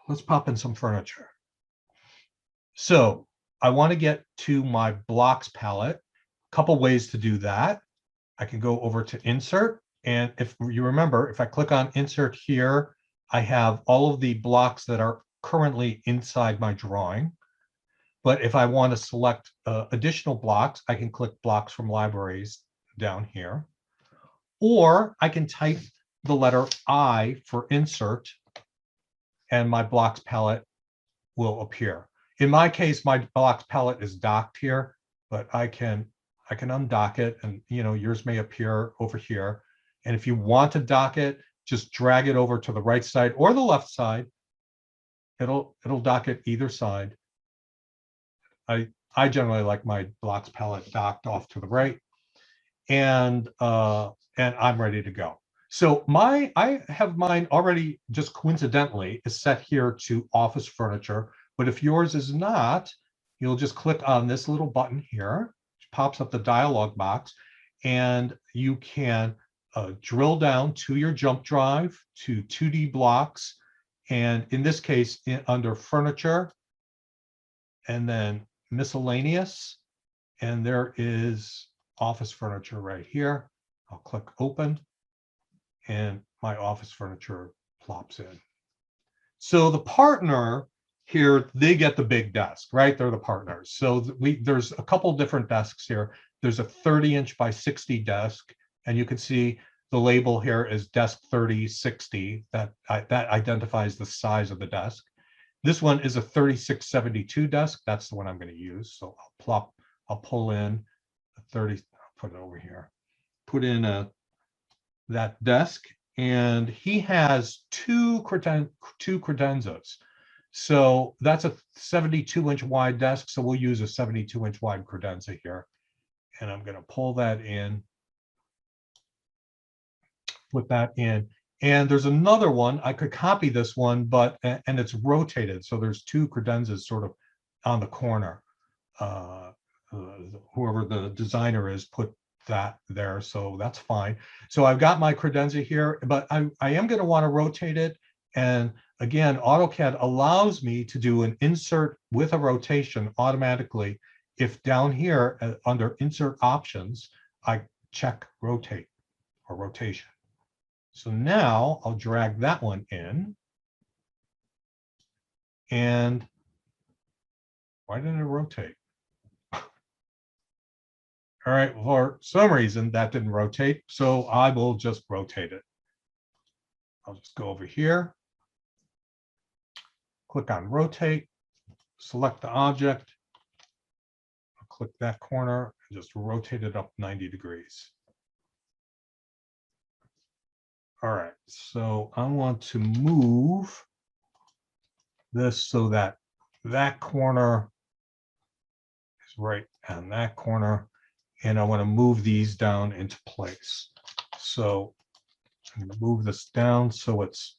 let's pop in some furniture. So I want to get to my blocks palette. A couple ways to do that. I can go over to insert. And if you remember, if I click on insert here, I have all of the blocks that are currently inside my drawing. But if I want to select additional blocks, I can click blocks from libraries down here. Or I can type the letter I for insert, and my blocks palette will appear. In my case, my blocks palette is docked here, but I can undock it, and yours may appear over here. And if you want to dock it, just drag it over to the right side or the left side. It'll dock it either side. I generally like my blocks palette docked off to the right, and I'm ready to go. So I have mine already, just coincidentally, is set here to office furniture. But if yours is not, you'll just click on this little button here, which pops up the dialog box, and you can drill down to your jump drive to 2D blocks. And in this case, under furniture, and then miscellaneous, and there is office furniture right here. I'll click open, and my office furniture plops in. So the partner here, they get the big desk, right? They're the partners. So there's a couple different desks here. There's a 30-inch by 60 desk, and you can see the label here is desk 3060. That identifies the size of the desk. This one is a 3672 desk. That's the one I'm going to use. So I'll pull in a 30. I'll put it over here. Put in that desk, and he has two credenzas. So that's a 72-inch wide desk. So we'll use a 72-inch wide credenza here, and I'm going to pull that in. Put that in. And there's another one. I could copy this one, but and it's rotated. So there's two credenzas sort of on the corner. Whoever the designer is put that there, so that's fine. So I've got my credenza here, but I am going to want to rotate it. And again, AutoCAD allows me to do an insert with a rotation automatically if down here under insert options, I check rotate or rotation. So now I'll drag that one in. And why didn't it rotate? All right, for some reason that didn't rotate, so I will just rotate it. I'll just go over here, click on rotate, select the object, I'll click that corner and just rotate it up 90 degrees. All right, so I want to move this so that that corner is right on that corner, and I want to move these down into place. So I'm going to move this down so it's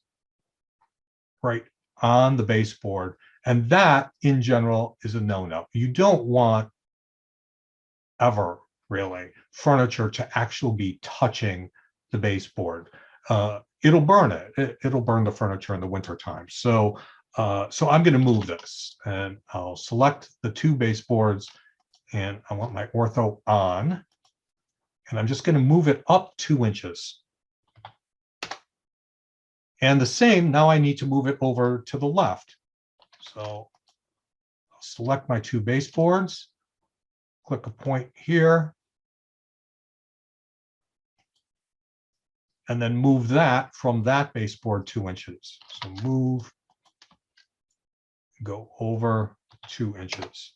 right on the baseboard, and that in general is a no-no. You don't want ever really furniture to actually be touching the baseboard. It'll burn it. It'll burn the furniture in the wintertime. So so I'm going to move this, and I'll select the two baseboards, and I want my ortho on, and I'm just going to move it up 2 inches. And the same, now I need to move it over to the left. So I'll select my two baseboards, click a point here, and then move that from that baseboard 2 inches. So move, go over 2 inches.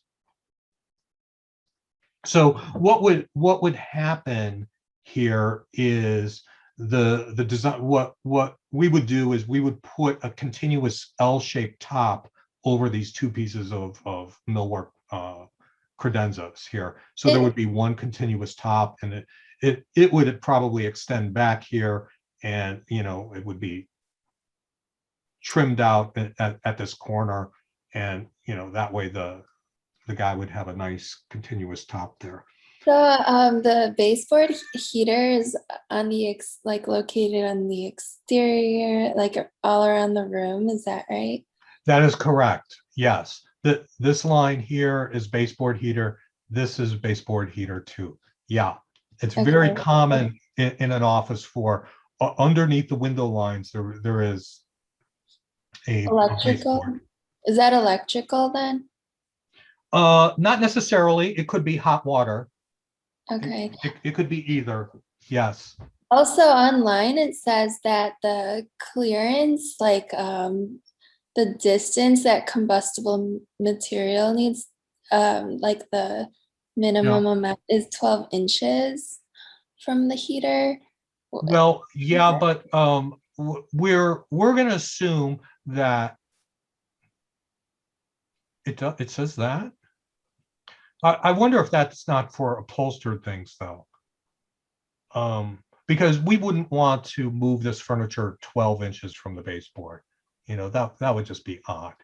So what would happen here is the design. What we would do is we would put a continuous L-shaped top over these two pieces of millwork credenzas here. So there would be one continuous top, and it would probably extend back here, and it would be trimmed out at this corner, and that way the guy would have a nice continuous top there. So the baseboard heater is on the located on the exterior, like all around the room. Is that right? That is correct. Yes. This line here is baseboard heater. This is baseboard heater too. Yeah. It's very Okay. common in an office for underneath the window lines, there is a baseboard. Electrical? Is that electrical then? Not necessarily. It could be hot water. Okay. It could be either. Yes. Also online, it says that the clearance, like the distance that combustible material needs, like the Yeah. minimum amount is 12 inches from the heater. Well, yeah, but we're going to assume that it says that. I wonder if that's not for upholstered things though. Because we wouldn't want to move this furniture 12 inches from the baseboard. You know, that would just be odd.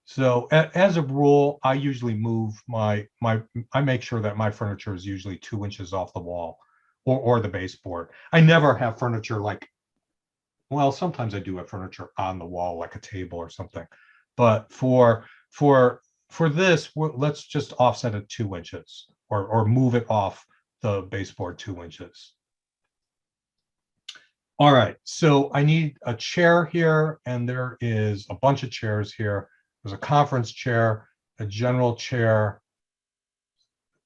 So as a rule, I usually move I make sure that my furniture is usually 2 inches off the wall or the baseboard. I never have furniture like, well, sometimes I do have furniture on the wall, like a table or something. But for this, let's just offset it 2 inches or move it off the baseboard 2 inches. All right, so I need a chair here, and there is a bunch of chairs here. There's a conference chair, a general chair,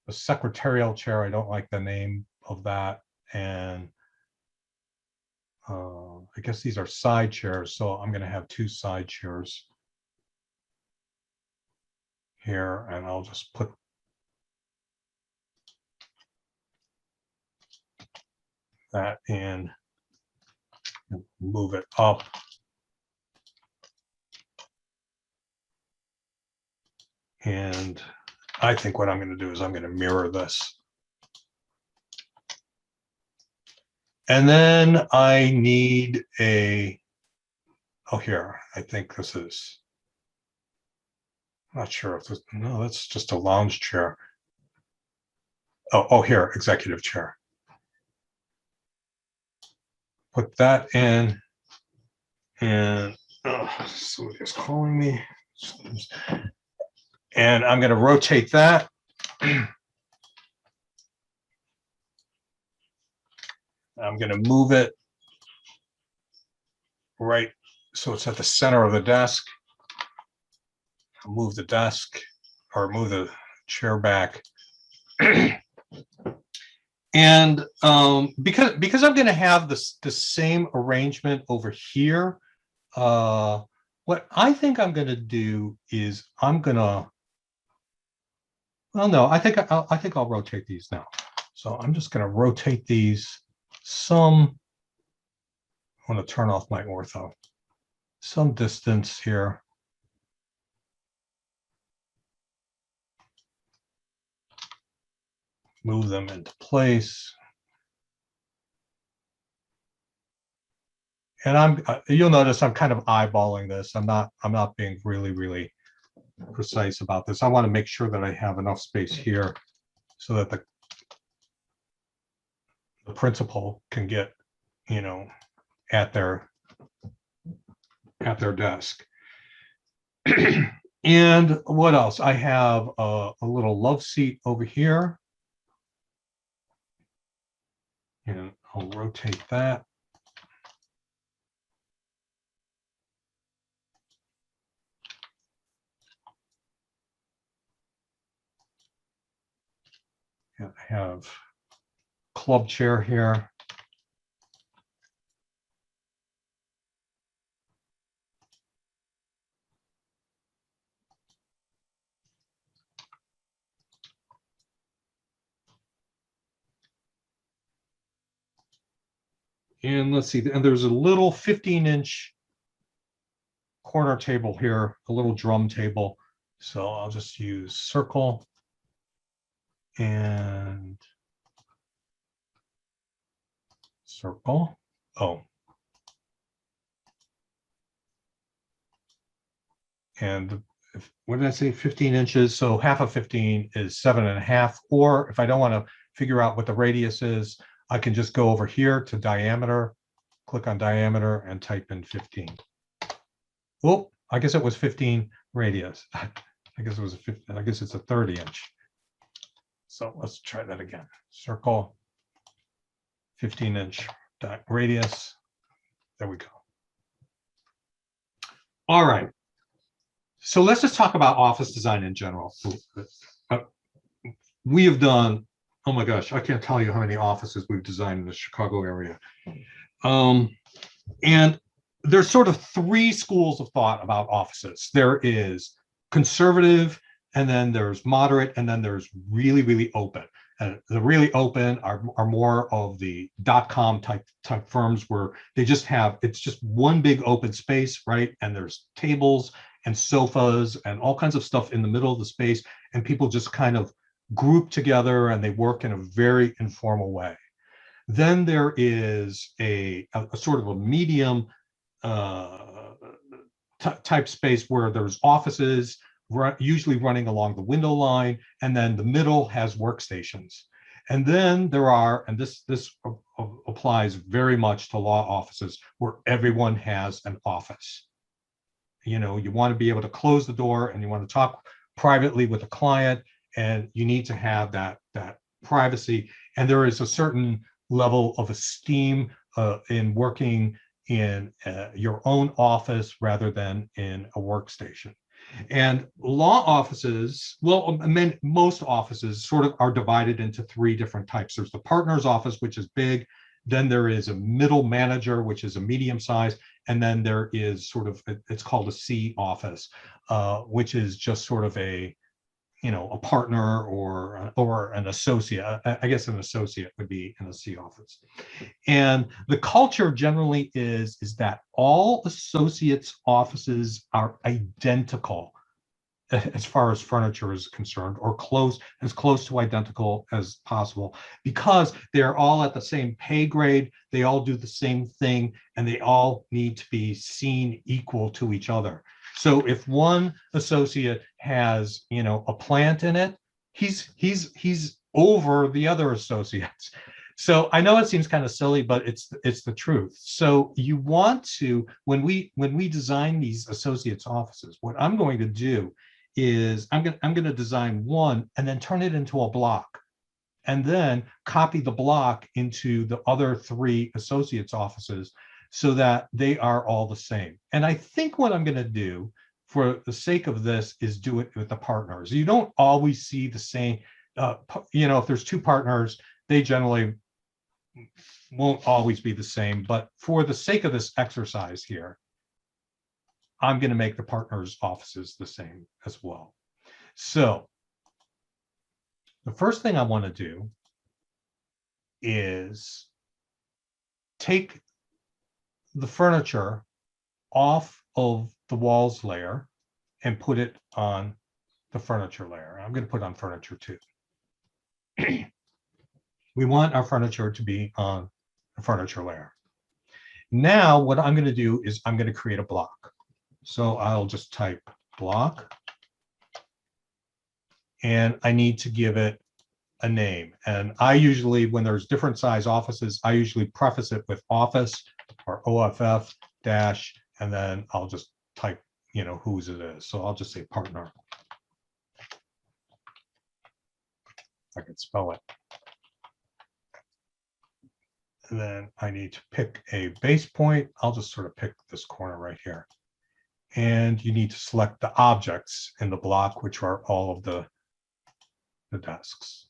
a secretarial chair. I don't like the name of that. And I guess these are side chairs, so I'm going to have two side chairs here, and I'll just put that in and move it up. And I think what I'm going to do is I'm going to mirror this. And then I need oh, here, I think this is, I'm not sure if this, no, that's just a lounge chair. Oh, here, executive chair. Put that in, and somebody's calling me. And I'm going to rotate that. I'm going to move it right so it's at the center of the desk. I'll move the desk or move the chair back. And because I'm going to have the same arrangement over here, what I think I'm going to do is I'm going to, well, no, I think I'll rotate these now. So I'm just going to rotate these some. I want to turn off my ortho. Some distance here. Move them into place. And you'll notice I'm kind of eyeballing this. I'm not being really precise about this. I want to make sure that I have enough space here so that the principal can get, you know, at their desk. And what else? I have a little love seat over here. And I'll rotate that. And I have club chair here. And let's see, and there's a little 15-inch corner table here, a little drum table. So I'll just use circle and circle. Oh. And what did I say? 15 inches. So half of 15 is 7.5. Or if I don't want to figure out what the radius is, I can just go over here to diameter, click on diameter and type in 15. Oh, I guess it was 15 radius. I guess it was a 15, I guess it's a 30-inch. So let's try that again. Circle, 15-inch radius. There we go. All right. So let's just talk about office design in general. We have done, oh my gosh, I can't tell you how many offices we've designed in the Chicago area. And there's sort of three schools of thought about offices. There is conservative, and then there's moderate, and then there's really, really open. And the really open are more of the .com type firms where they just have, it's just one big open space, right? And there's tables and sofas and all kinds of stuff in the middle of the space, and people just kind of group together and they work in a very informal way. Then there is a sort of a medium type space where there's offices usually running along the window line, and then the middle has workstations. And then there are, and this applies very much to law offices, where everyone has an office. You know, you want to be able to close the door and you want to talk privately with a client, and you need to have that privacy. And there is a certain level of esteem in working in your own office rather than in a workstation. And law offices, well, most offices sort of are divided into three different types. There's the partner's office, which is big. Then there is a middle manager, which is a medium size. And then there is sort of, it's called a C office, which is just sort of a, you know, a partner or an associate. I guess an associate would be in a C office. And the culture generally is that all associates' offices are identical as far as furniture is concerned, or as close to identical as possible, because they're all at the same pay grade, they all do the same thing, and they all need to be seen equal to each other. So if one associate has, you know, a plant in it, he's over the other associates. So I know it seems kind of silly, but it's the truth. So you want to, when we design these associates offices, what I'm going to do is I'm going to design one and then turn it into a block, and then copy the block into the other three associates offices so that they are all the same. And I think what I'm going to do for the sake of this is do it with the partners. You don't always see the same, you know, if there's two partners, they generally won't always be the same. But for the sake of this exercise here, I'm going to make the partners' offices the same as well. So the first thing I want to do is take the furniture off of the walls layer and put it on the furniture layer. I'm going to put on furniture too. We want our furniture to be on the furniture layer. Now what I'm going to do is I'm going to create a block. So I'll just type block, and I need to give it a name. And I usually, when there's different size offices, I usually preface it with office or OFF dash, and then I'll just type, you know, whose it is. So I'll just say partner. I can spell it. And then I need to pick a base point. I'll just sort of pick this corner right here. And you need to select the objects in the block, which are all of the desks.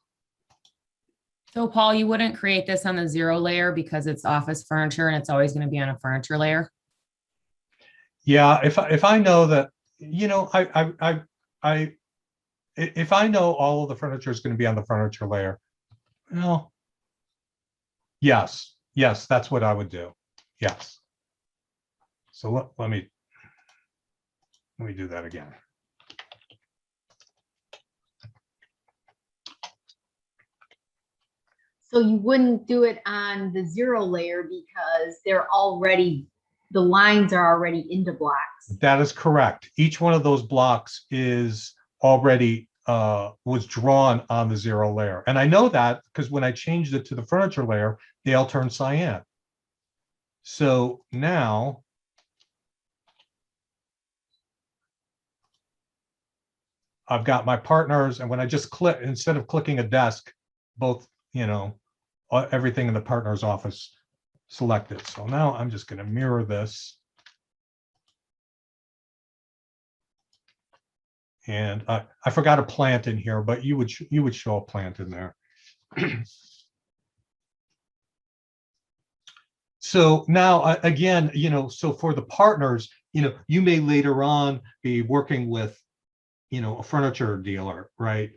So Paul, you wouldn't create this on the 0 layer because it's office furniture and it's always going to be on a furniture layer? Yeah, if I know that, you know, if I know all of the furniture is going to be on the furniture layer, well, yes, that's what I would do. Yes. So let me do that again. So you wouldn't do it on the 0 layer because they're already, the lines are already into blocks. That is correct. Each one of those blocks is already was drawn on the 0 layer. And I know that because when I changed it to the furniture layer, they all turned cyan. So now I've got my partners, and when I just click, instead of clicking a desk, both, everything in the partner's office selected. So now I'm just going to mirror this. And I forgot a plant in here, but you would show a plant in there. So now, again, so for the partners, you may later on be working with, a furniture dealer, right?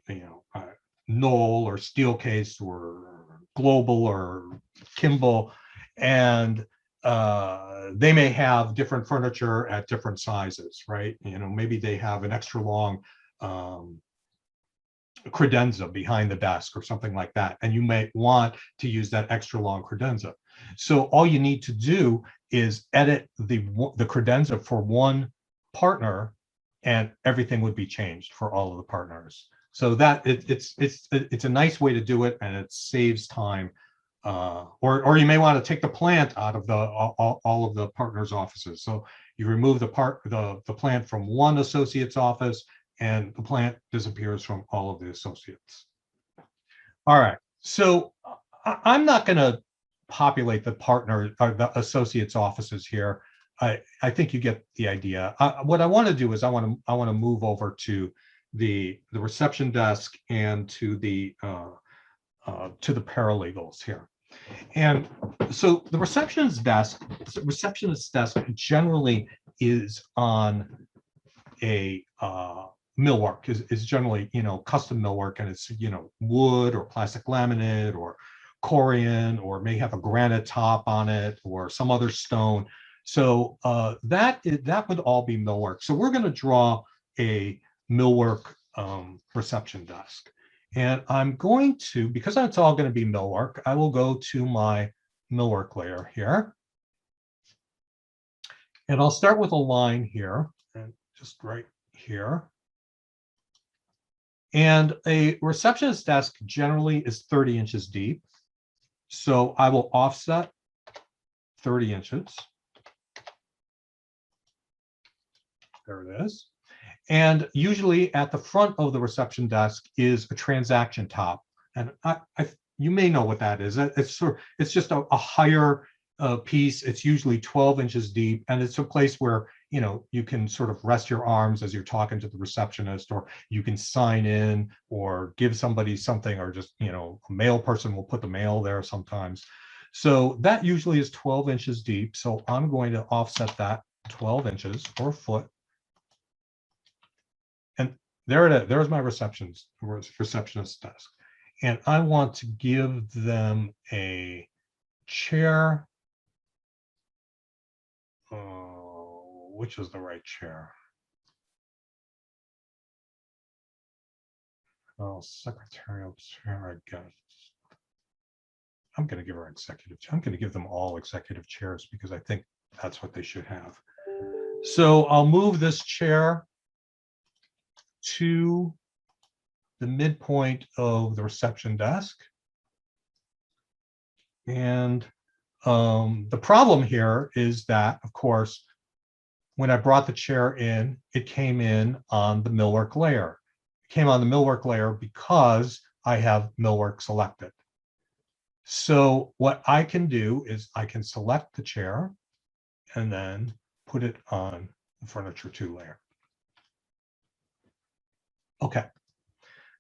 Knoll or Steelcase or Global or Kimball, and they may have different furniture at different sizes, right? Maybe they have an extra long credenza behind the desk or something like that, and you may want to use that extra long credenza. So all you need to do is edit the credenza for one partner, and everything would be changed for all of the partners. So that it's a nice way to do it, and it saves time. Or you may want to take the plant out of all of the partners' offices. So you remove the plant from one associate's office, and the plant disappears from all of the associates. All right, so I'm not going to populate the partner or the associates' offices here. I think you get the idea. What I want to do is I want to move over to the reception desk and to the paralegals here. And so the receptionist desk generally is on a millwork, is generally, custom millwork, and it's, wood or plastic laminate or corian, or may have a granite top on it or some other stone. So that would all be millwork. So we're going to draw a millwork reception desk. And I'm going to, because it's all going to be millwork, I will go to my millwork layer here. And I'll start with a line here, and just right here. And a receptionist desk generally is 30 inches deep. So I will offset 30 inches. There it is. And usually at the front of the reception desk is a transaction top. And you may know what that is. It's just a higher piece. It's usually 12 inches deep. And it's a place where, you can sort of rest your arms as you're talking to the receptionist, or you can sign in or give somebody something, or just, a mail person will put the mail there sometimes. So that usually is 12 inches deep. So I'm going to offset that 12 inches or a foot. And there it is. There's my receptionist desk. And I want to give them a chair. Which is the right chair? Oh, secretarial chair, I guess. I'm going to give her executive chair. I'm going to give them all executive chairs because I think that's what they should have. So I'll move this chair to the midpoint of the reception desk. And the problem here is that, of course, when I brought the chair in, it came in on the millwork layer. It came on the millwork layer because I have millwork selected. So what I can do is I can select the chair and then put it on the furniture 2 layer. Okay.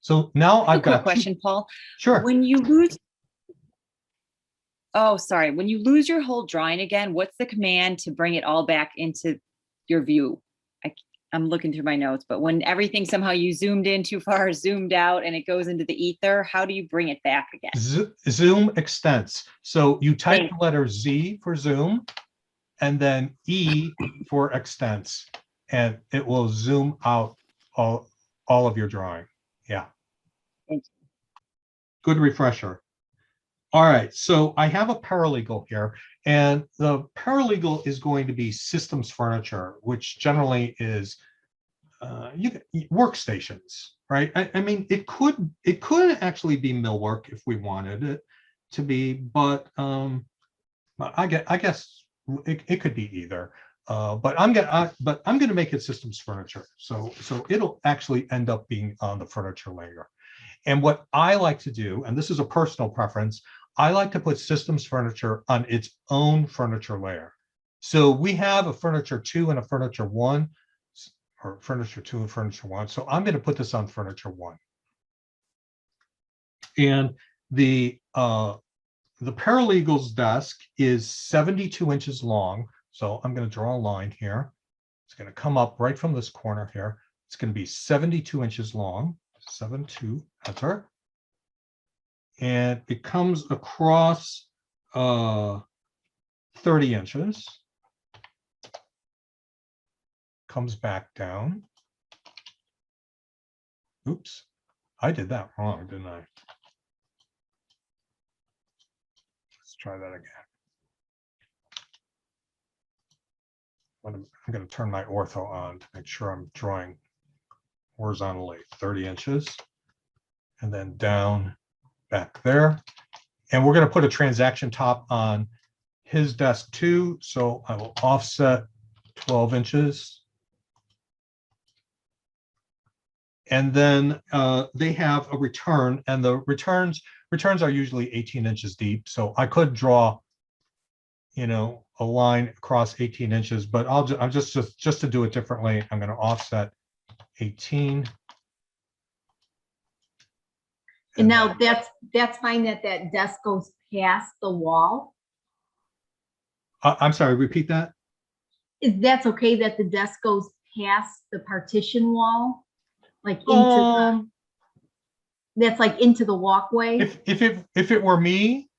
So now I've got a question, Paul. Sure. When you lose, when you lose your whole drawing again, what's the command to bring it all back into your view? I'm looking through my notes, but when everything somehow you zoomed in too far, zoomed out, and it goes into the ether, how do you bring it back again? Zoom extents. So you type the letter Z for zoom, and then E for extents, and it will zoom out all of your drawing. Yeah. Thank you. Good refresher. All right, so I have a paralegal here, and the paralegal is going to be systems furniture, which generally is workstations, right? I mean, it could actually be millwork if we wanted it to be, but I guess it could be either. but I'm gonna make it systems furniture. So it'll actually end up being on the furniture layer. And what I like to do, and this is a personal preference, I like to put systems furniture on its own furniture layer. So we have a furniture 2 and a furniture 1, or furniture 2 and furniture 1. So I'm going to put this on furniture 1. And the paralegal's desk is 72 inches long. So I'm going to draw a line here. It's going to come up right from this corner here. It's going to be 72 inches long. 72, enter. And it comes across 30 inches. Comes back down. Oops, I did that wrong, didn't I? Let's try that again. I'm going to turn my ortho on to make sure I'm drawing horizontally 30 inches and then down back there. And we're going to put a transaction top on his desk too. So I will offset 12 inches. And then they have a return, and the returns are usually 18 inches deep. So I could draw, you know, a line across 18 inches, but I'm just to do it differently, I'm going to offset 18. And now that's fine that desk goes past the wall. I'm sorry, repeat that. That's okay that the desk goes past the partition wall, like into that's like into the walkway. If it were me,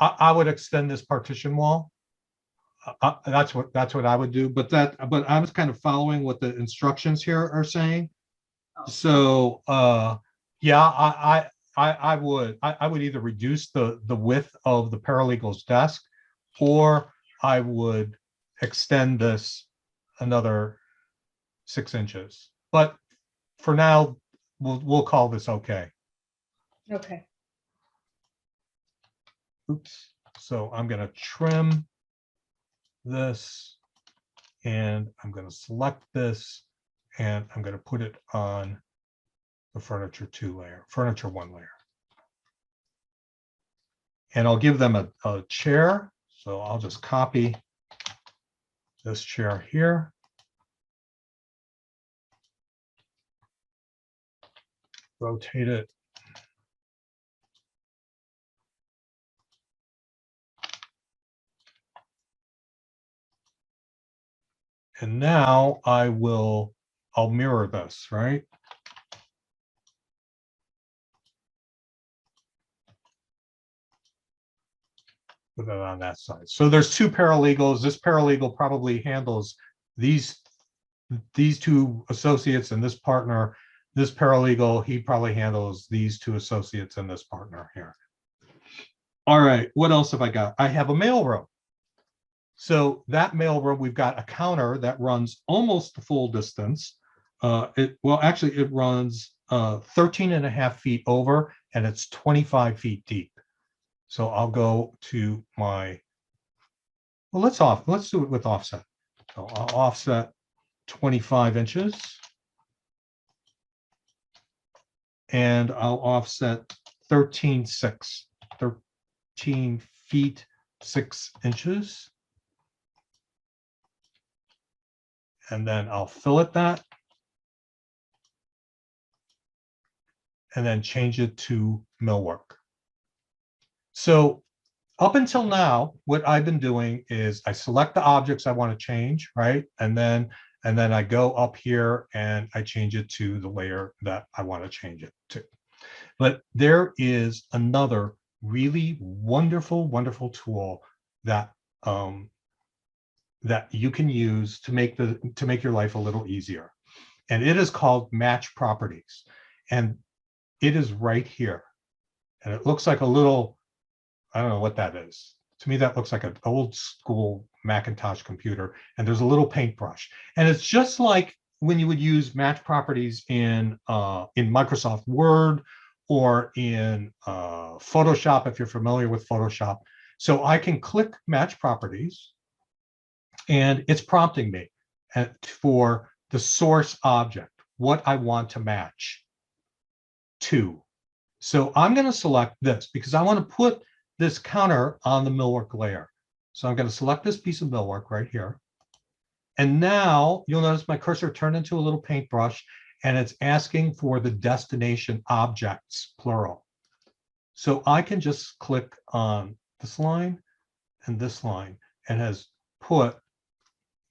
I would extend this partition wall. That's what I would do. But I was kind of following what the instructions here are saying. Oh. So yeah, I would either reduce the width of the paralegal's desk, or I would extend this another 6 inches. But for now, we'll call this okay. Okay. Oops. So I'm going to trim this, and I'm going to select this, and I'm going to put it on the furniture 2 layer, furniture 1 layer. And I'll give them a chair. So I'll just copy this chair here. Rotate it. And now I'll mirror this, right? Put it on that side. So there's 2 paralegals. This paralegal probably handles these 2 associates and this partner. This paralegal, he probably handles these 2 associates and this partner here. All right, what else have I got? I have a mailroom. So that mailroom, we've got a counter that runs almost the full distance. It runs 13.5 feet over, and it's 25 feet deep. So I'll go to my, well, let's do it with offset. So I'll offset 25 inches. And I'll offset 13 feet 6 inches. And then I'll fillet that. And then change it to millwork. So up until now, what I've been doing is I select the objects I want to change, right? And then I go up here and I change it to the layer that I want to change it to. But there is another really wonderful, wonderful tool that that you can use to make your life a little easier. And it is called Match Properties. And it is right here. And it looks like a little, I don't know what that is. To me, that looks like an old school Macintosh computer. And there's a little paintbrush. And it's just like when you would use Match Properties in Microsoft Word or in Photoshop, if you're familiar with Photoshop. So I can click Match Properties. And it's prompting me for the source object, what I want to match to. So I'm going to select this because I want to put this counter on the millwork layer. So I'm going to select this piece of millwork right here. And now you'll notice my cursor turned into a little paintbrush, and it's asking for the destination objects, plural. So I can just click on this line and this line, and has put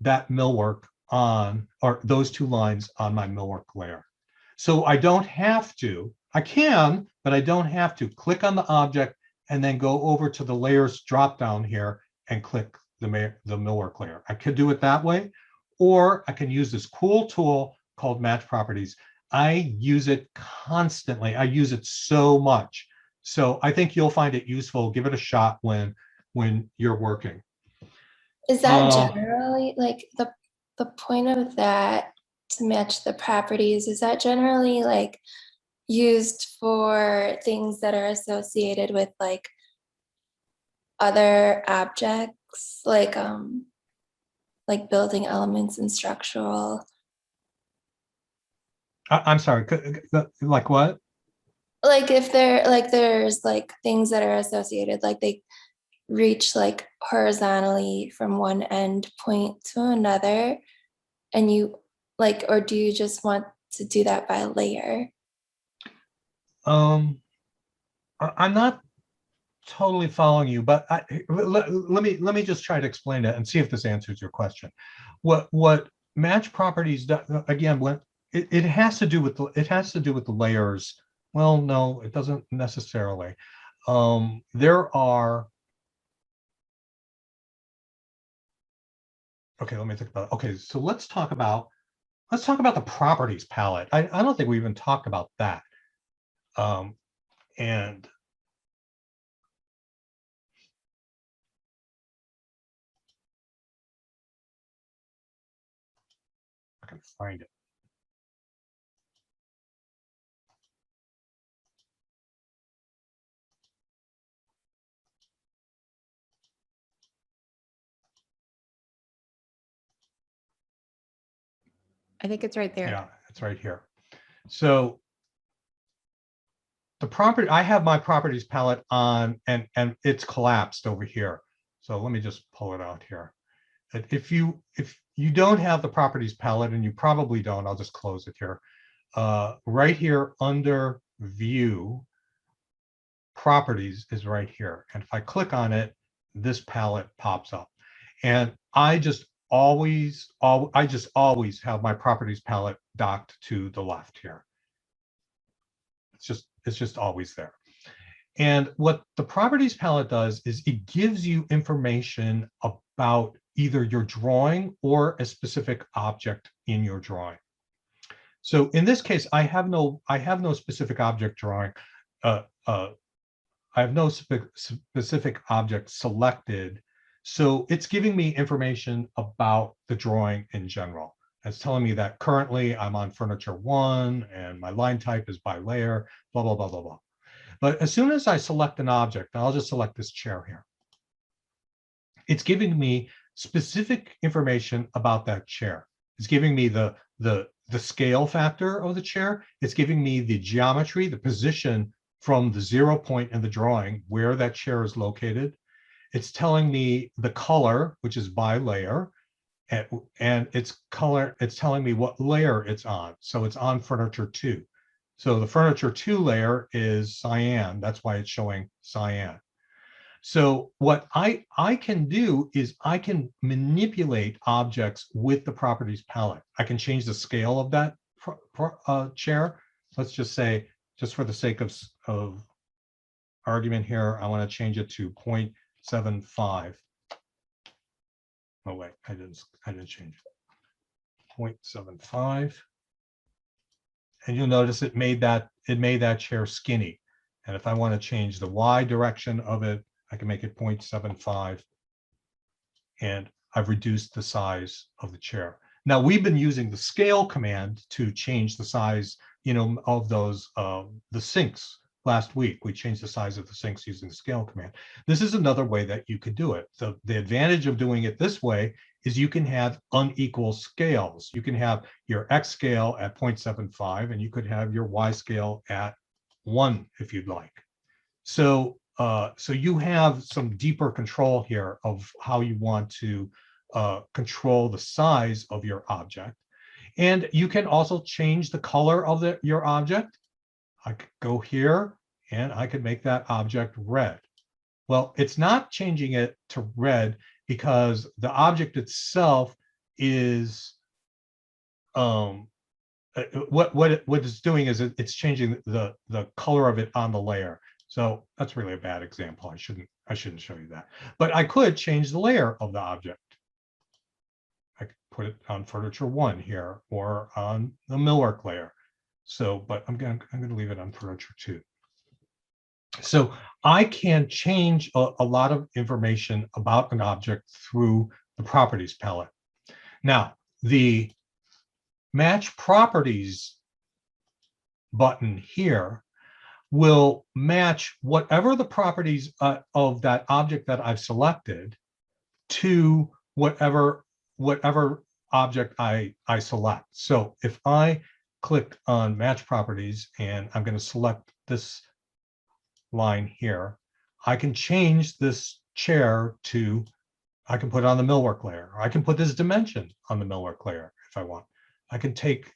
that millwork on, or those two lines on my millwork layer. So I don't have to, I can, but I don't have to click on the object and then go over to the layers drop down here and click the millwork layer. I could do it that way, or I can use this cool tool called Match Properties. I use it constantly. I use it so much. So I think you'll find it useful. Give it a shot when you're working. Is that generally like the point of that, to match the properties? Is that generally like used for things that are associated with like other objects, like building elements and structural? I'm sorry, like what? Like if there's like things that are associated, like they reach like horizontally from one end point to another, and you like, or do you just want to do that by layer? I'm not totally following you, but let me just try to explain it and see if this answers your question. What Match Properties does, again, when it has to do with the layers. Well, no, it doesn't necessarily. There are, okay, let me think about it. Okay, so let's talk about the properties palette. I don't think we even talked about that. And I can find it. I think it's right there. Yeah, it's right here. So the property, I have my properties palette on, and it's collapsed over here. So let me just pull it out here. If you don't have the properties palette, and you probably don't, I'll just close it here. Right here under view, properties is right here. And if I click on it, this palette pops up. And I just always have my properties palette docked to the left here. It's just always there. And what the properties palette does is it gives you information about either your drawing or a specific object in your drawing. So in this case, I have no specific object drawing. I have no specific object selected. So it's giving me information about the drawing in general. It's telling me that currently I'm on furniture 1 and my line type is by layer, blah, blah, blah, blah, blah. But as soon as I select an object, I'll just select this chair here. It's giving me specific information about that chair. It's giving me the scale factor of the chair. It's giving me the geometry, the position from the 0 point in the drawing where that chair is located. It's telling me the color, which is by layer, and it's telling me what layer it's on. So it's on furniture 2. So the furniture 2 layer is cyan. That's why it's showing cyan. So what I can do is I can manipulate objects with the properties palette. I can change the scale of that chair. Let's just say, just for the sake of argument here, I want to change it to 0.75. Oh wait, I didn't change it. 0.75. And you'll notice it made that chair skinny. And if I want to change the Y direction of it, I can make it 0.75. And I've reduced the size of the chair. Now we've been using the scale command to change the size, of those, the sinks. Last week, we changed the size of the sinks using the scale command. This is another way that you could do it. So the advantage of doing it this way is you can have unequal scales. You can have your X scale at 0.75, and you could have your Y scale at 1 if you'd like. So, so you have some deeper control here of how you want to control the size of your object. And you can also change the color of your object. I could go here and I could make that object red. Well, it's not changing it to red because the object itself is what it's doing is it's changing the color of it on the layer. So that's really a bad example. I shouldn't show you that. But I could change the layer of the object. I could put it on furniture 1 here or on the millwork layer. So, but I'm going to leave it on furniture 2. So I can change a lot of information about an object through the properties palette. Now, the match properties button here will match whatever the properties of that object that I've selected to whatever object I select. So if I click on match properties and I'm going to select this line here, I can change this chair to, I can put it on the millwork layer, or I can put this dimension on the millwork layer if I want. I can take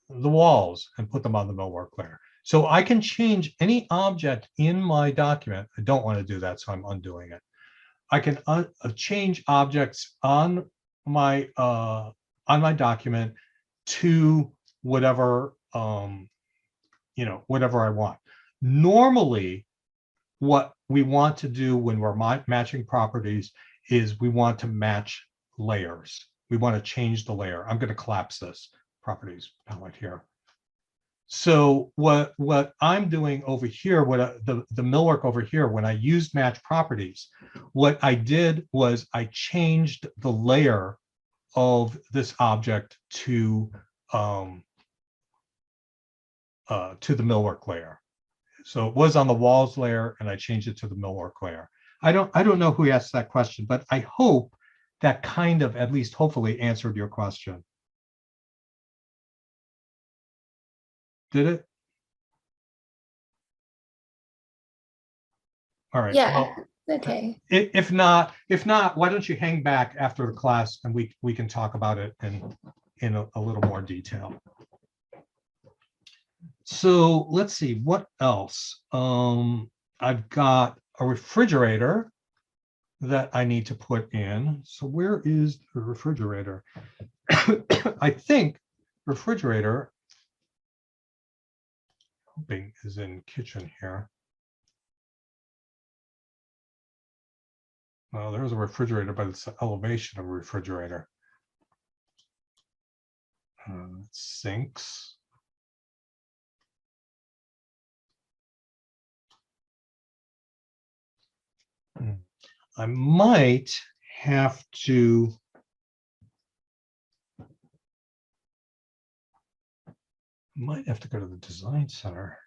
the walls and put them on the millwork layer. So I can change any object in my document. I don't want to do that, so I'm undoing it. I can change objects on my document to whatever whatever I want. Normally, what we want to do when we're matching properties is we want to match layers. We want to change the layer. I'm going to collapse this properties palette here. So what I'm doing over here, the millwork over here, when I used match properties, what I did was I changed the layer of this object to the millwork layer. So it was on the walls layer, and I changed it to the millwork layer. I don't know who asked that question, but I hope that kind of at least hopefully answered your question. Did it? All right. Yeah, Well, okay. if not, why don't you hang back after the class and we can talk about it in a little more detail. So let's see what else. I've got a refrigerator that I need to put in. So where is the refrigerator? I think refrigerator is in kitchen here. Well, there's a refrigerator, but it's the elevation of a refrigerator. Sinks. I might have to go to the design center.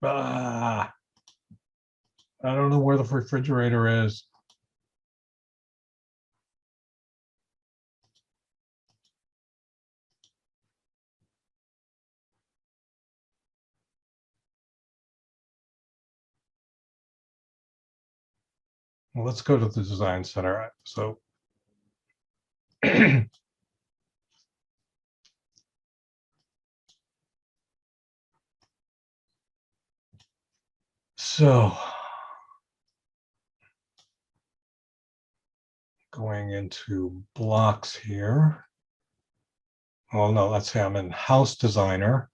I don't know where the refrigerator is. Well, let's go to the design center. So so going into blocks here. Well, no, let's say I'm in house designer.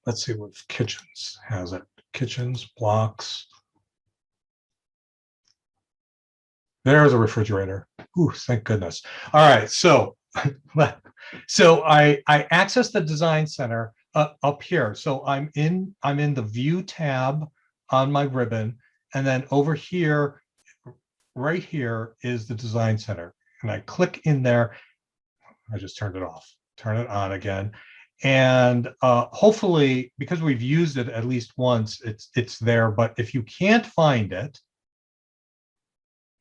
let's see what kitchens has it. Kitchens, blocks. There's a refrigerator. Ooh, thank goodness. All right, so so I access the design center up here. So I'm in the view tab on my ribbon, and then over here, right here is the design center, and I click in there. I just turned it off. Turn it on again, and hopefully, because we've used it at least once, it's there. But if you can't find it,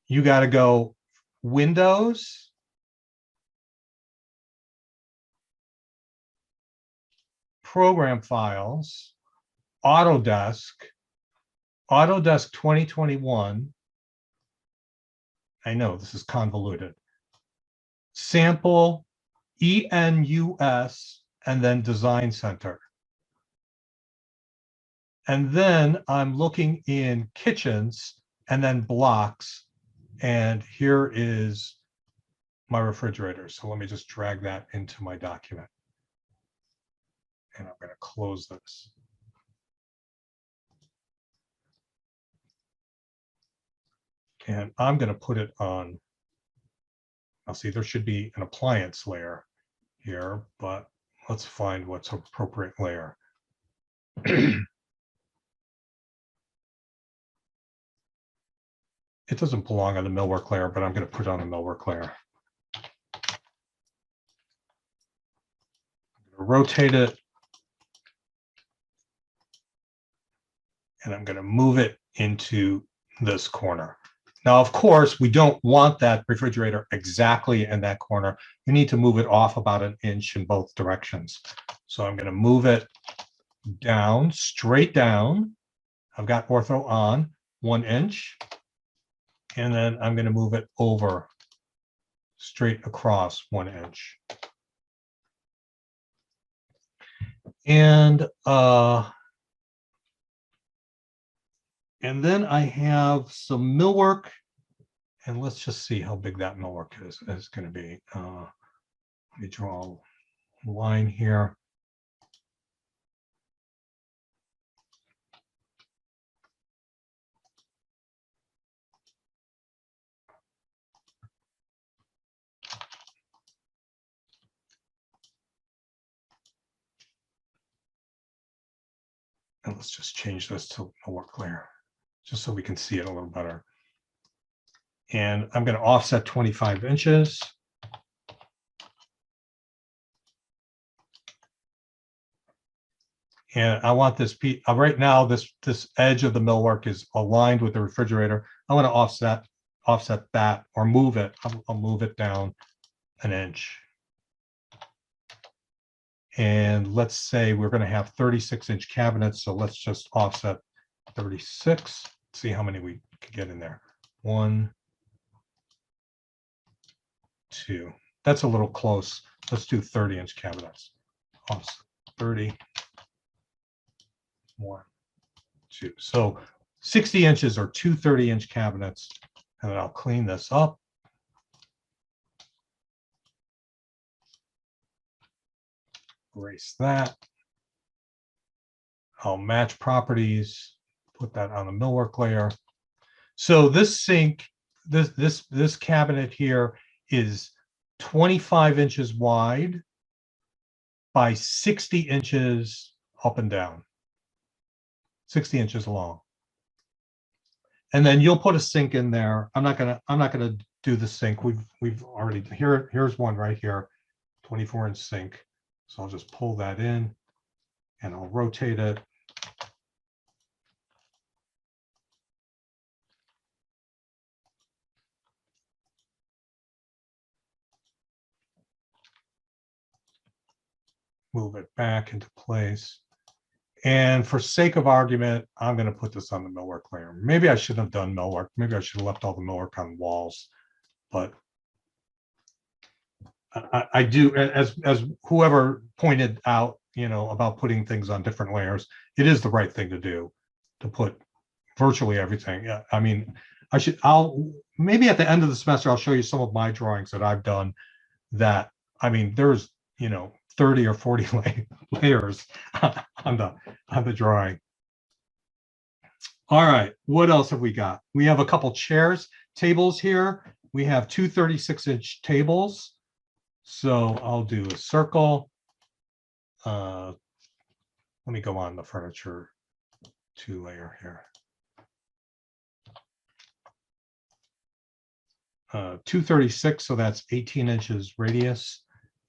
you got to go Windows, Program Files, Autodesk 2021. I know this is convoluted. Sample, ENUS, and then Design Center. And then I'm looking in kitchens and then blocks. And here is my refrigerator. So let me just drag that into my document. And I'm going to close this. And I'm going to put it on. I'll see there should be an appliance layer here, but let's find what's an appropriate layer. It doesn't belong on the Millwork layer, but I'm going to put it on the Millwork layer. I'm going to rotate it. And I'm going to move it into this corner. Now, of course, we don't want that refrigerator exactly in that corner. We need to move it off about 1 inch in both directions. So I'm going to move it down, straight down. I've got ortho on 1 inch. And then I'm going to move it over straight across 1 inch. And then I have some millwork, and let's just see how big that millwork is going to be. Let me draw a line here. And let's just change this to millwork layer, just so we can see it a little better. And I'm going to offset 25 inches. And I want this piece, right now, this edge of the millwork is aligned with the refrigerator. I want to offset that or move it. I'll move it down 1 inch. And let's say we're going to have 36-inch cabinets. So let's just offset 36. See how many we can get in there. 1, 2. That's a little close. Let's do 30-inch cabinets. Offset 30. 1, 2. So 60 inches or 2 30-inch cabinets. And then I'll clean this up. Erase that. I'll match properties, put that on the millwork layer. So this sink, this cabinet here is 25 inches wide by 60 inches up and down. 60 inches long. And then you'll put a sink in there. I'm not gonna do the sink. We've already here's one right here, 24-inch sink. So I'll just pull that in and I'll rotate it. Move it back into place. And for sake of argument, I'm going to put this on the millwork layer. Maybe I shouldn't have done millwork. Maybe I should have left all the millwork on walls. But I do, as whoever pointed out, about putting things on different layers, it is the right thing to do, to put virtually everything. Yeah, I mean, I'll maybe at the end of the semester, I'll show you some of my drawings that I've done that, I mean, there's, 30 or 40 layers on the drawing. All right, what else have we got? We have a couple tables here. We have two 36-inch tables. So I'll do a circle. Let me go on the furniture 2 layer here. 236, so that's 18 inches radius.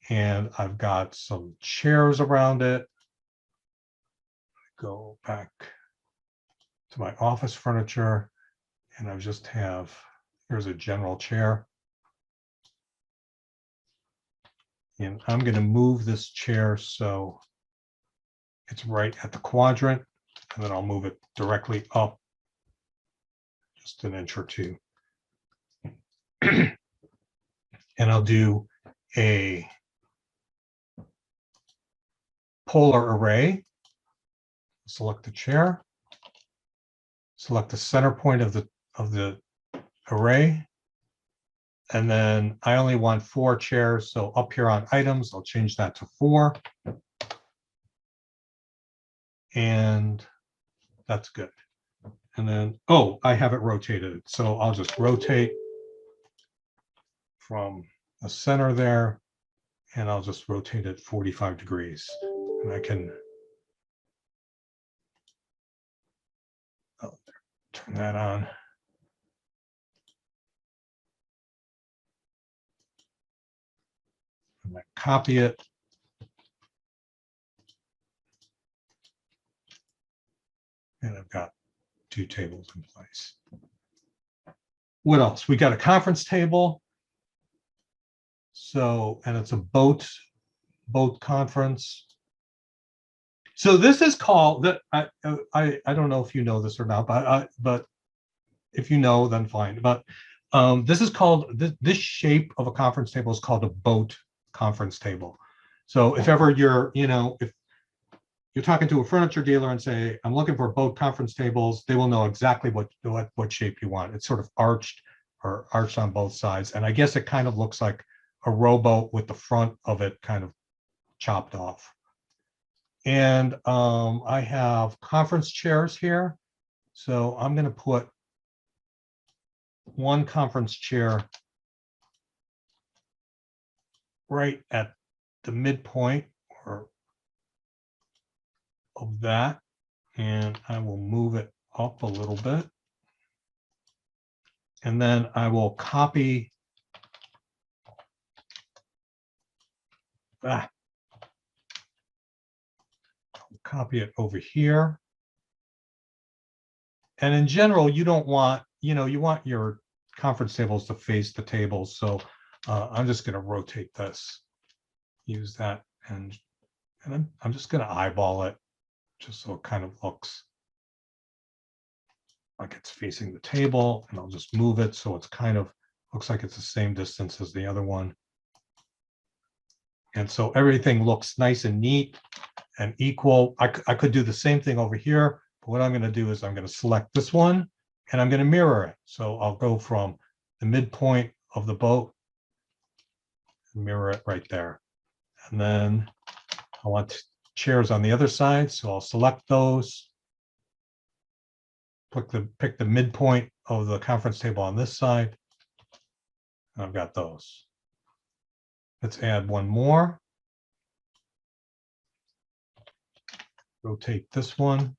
And I've got some chairs around it. Go back to my office furniture, and I just have, here's a general chair. And I'm going to move this chair so it's right at the quadrant, and then I'll move it directly up just an inch or two. And I'll do a polar array. Select the chair, select the center point of the array, and then I only want 4 chairs. So up here on items, I'll change that to 4. And that's good. And then, oh, I have it rotated. So I'll just rotate from the center there, and I'll just rotate it 45 degrees. And I can turn that on. And I copy it. And I've got 2 tables in place. What else? We got a conference table. So, and it's a boat conference. So this is called that. I don't know if you know this or not, but if you know, then fine. But this is called this shape of a conference table is called a boat conference table. So if ever you're, if you're talking to a furniture dealer and say, I'm looking for boat conference tables, they will know exactly what shape you want. It's sort of arched or arched on both sides. And I guess it kind of looks like a rowboat with the front of it kind of chopped off. And I have conference chairs here. So I'm going to put 1 conference chair right at the midpoint of that, and I will move it up a little bit. And then I will copy copy it over here. And in general, you don't want, you want your conference tables to face the tables. So I'm just going to rotate this, use that, and I'm just going to eyeball it just so it kind of looks like it's facing the table, and I'll just move it so it's kind of looks like it's the same distance as the other one. And so everything looks nice and neat and equal. I could do the same thing over here, but what I'm going to do is I'm going to select this one and I'm going to mirror it. So I'll go from the midpoint of the boat and mirror it right there. And then I want chairs on the other side, so I'll select those. Pick the midpoint of the conference table on this side. I've got those. Let's add one more. Rotate this one.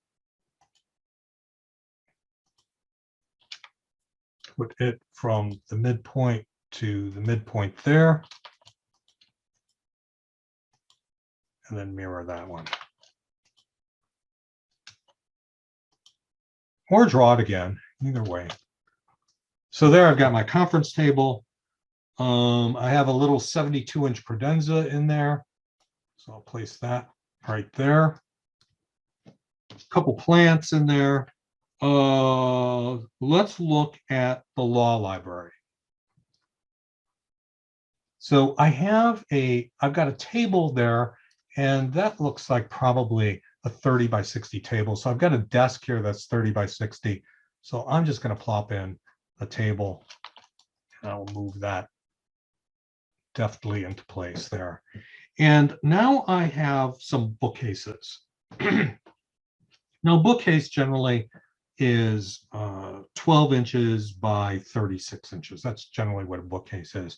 Put it from the midpoint to the midpoint there. And then mirror that one. Or draw it again, either way. So there I've got my conference table. I have a little 72-inch credenza in there. So I'll place that right there. A couple plants in there. Let's look at the law library. So I've got a table there, and that looks like probably a 30 by 60 table. So I've got a desk here that's 30 by 60. So I'm just going to plop in a table, and I'll move that deftly into place there. And now I have some bookcases. Now, bookcase generally is 12 inches by 36 inches. That's generally what a bookcase is.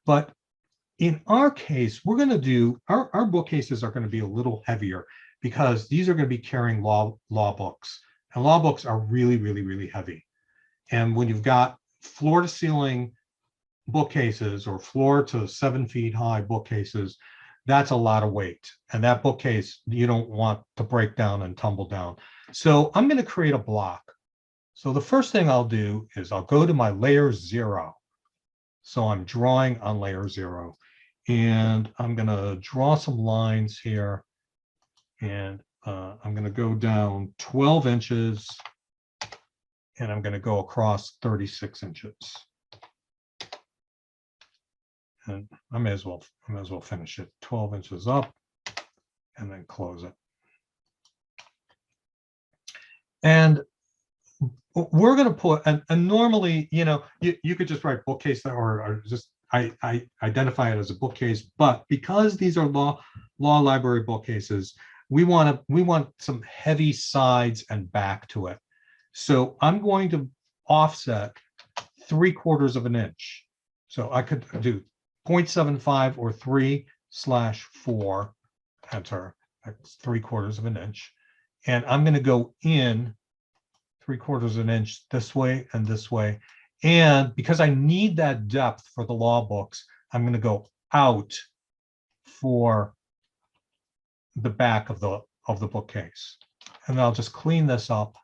But in our case, we're going to do, our bookcases are going to be a little heavier because these are going to be carrying law books. And law books are really, really, really heavy. And when you've got floor to ceiling bookcases or floor to 7 feet high bookcases, that's a lot of weight. And that bookcase, you don't want to break down and tumble down. So I'm going to create a block. So the first thing I'll do is I'll go to my layer 0. So I'm drawing on layer 0. And I'm going to draw some lines here. And I'm going to go down 12 inches. And I'm going to go across 36 inches. And I may as well finish it 12 inches up and then close it. And we're going to put, and normally, you know, you could just write bookcase or just I identify it as a bookcase, but because these are law library bookcases, we want some heavy sides and back to it. So I'm going to offset 3/4 of an inch. So I could do 0.75 or 3/4, enter, that's 3/4 of an inch. And I'm going to go in 3/4 of an inch this way and this way. And because I need that depth for the law books, I'm going to go out for the back of the bookcase. And I'll just clean this up.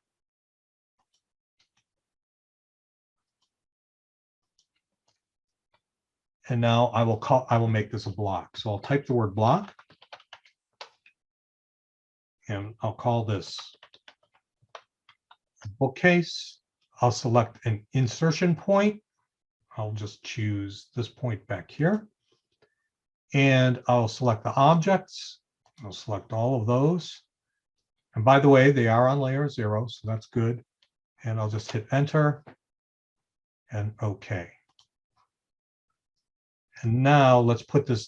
And now I will make this a block. So I'll type the word block. And I'll call this a bookcase. I'll select an insertion point. I'll just choose this point back here. And I'll select the objects. I'll select all of those. And by the way, they are on layer 0, so that's good. And I'll just hit enter and OK. And now let's put this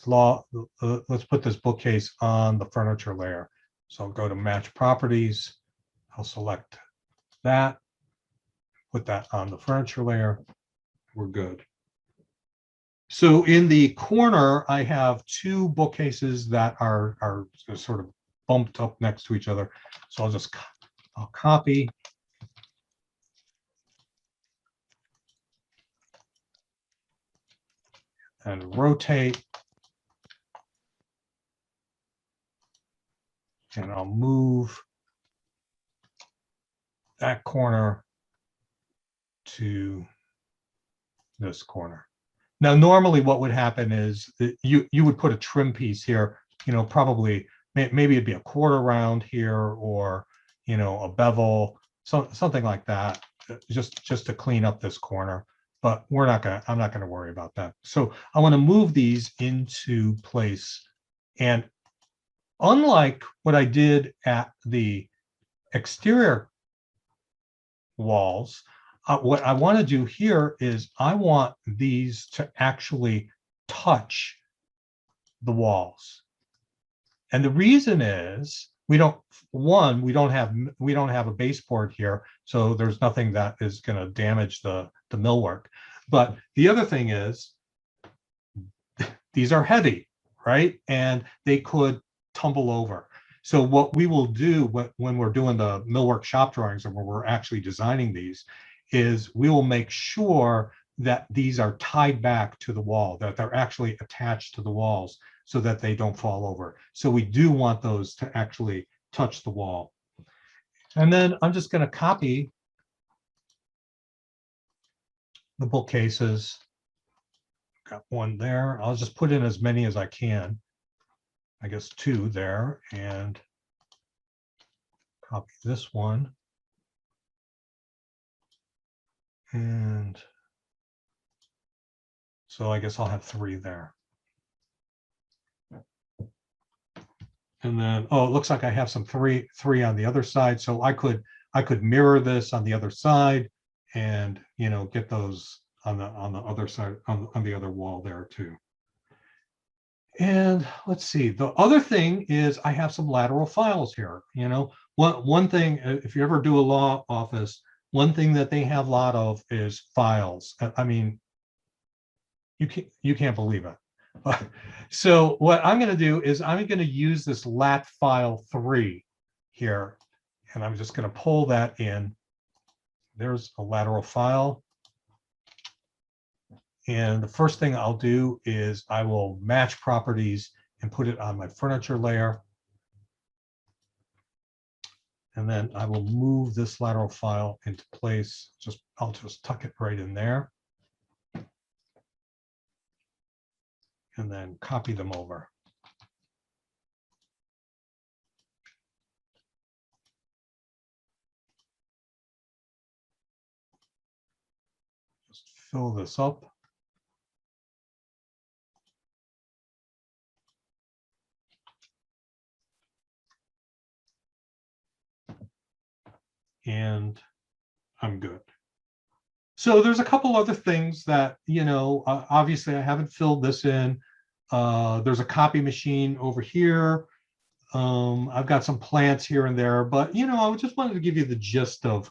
bookcase on the furniture layer. So I'll go to match properties. I'll select that, put that on the furniture layer. We're good. So in the corner, I have 2 bookcases that are sort of bumped up next to each other. So I'll copy. And rotate. And I'll move that corner to this corner. Now, normally what would happen is that you would put a trim piece here, you know, probably maybe it'd be a quarter round here or, you know, a bevel, something like that, just to clean up this corner. But I'm not gonna worry about that. So I want to move these into place. And unlike what I did at the exterior walls, what I want to do here is I want these to actually touch the walls. And the reason is we don't have a baseboard here, so there's nothing that is going to damage the millwork. But the other thing is these are heavy, right? And they could tumble over. So what we will do when we're doing the millwork shop drawings and when we're actually designing these is we will make sure that these are tied back to the wall, that they're actually attached to the walls so that they don't fall over. So we do want those to actually touch the wall. And then I'm just going to copy the bookcases. Got one there. I'll just put in as many as I can. I guess 2 there, and copy this one. And so I guess I'll have 3 there. And then, oh, it looks like I have some three on the other side. So I could mirror this on the other side and, you know, get those on the other side, on the other wall there too. And let's see, the other thing is I have some lateral files here. You know, one thing, if you ever do a law office, one thing that they have a lot of is files. I mean, you can't believe it. So what I'm going to do is I'm going to use this lat file 3 here, and I'm just going to pull that in. There's a lateral file. And the first thing I'll do is I will match properties and put it on my furniture layer. And then I will move this lateral file into place. I'll just tuck it right in there. And then copy them over. Just fill this up. And I'm good. So there's a couple other things that, you know, obviously I haven't filled this in. There's a copy machine over here. I've got some plants here and there, but, you know, I just wanted to give you the gist of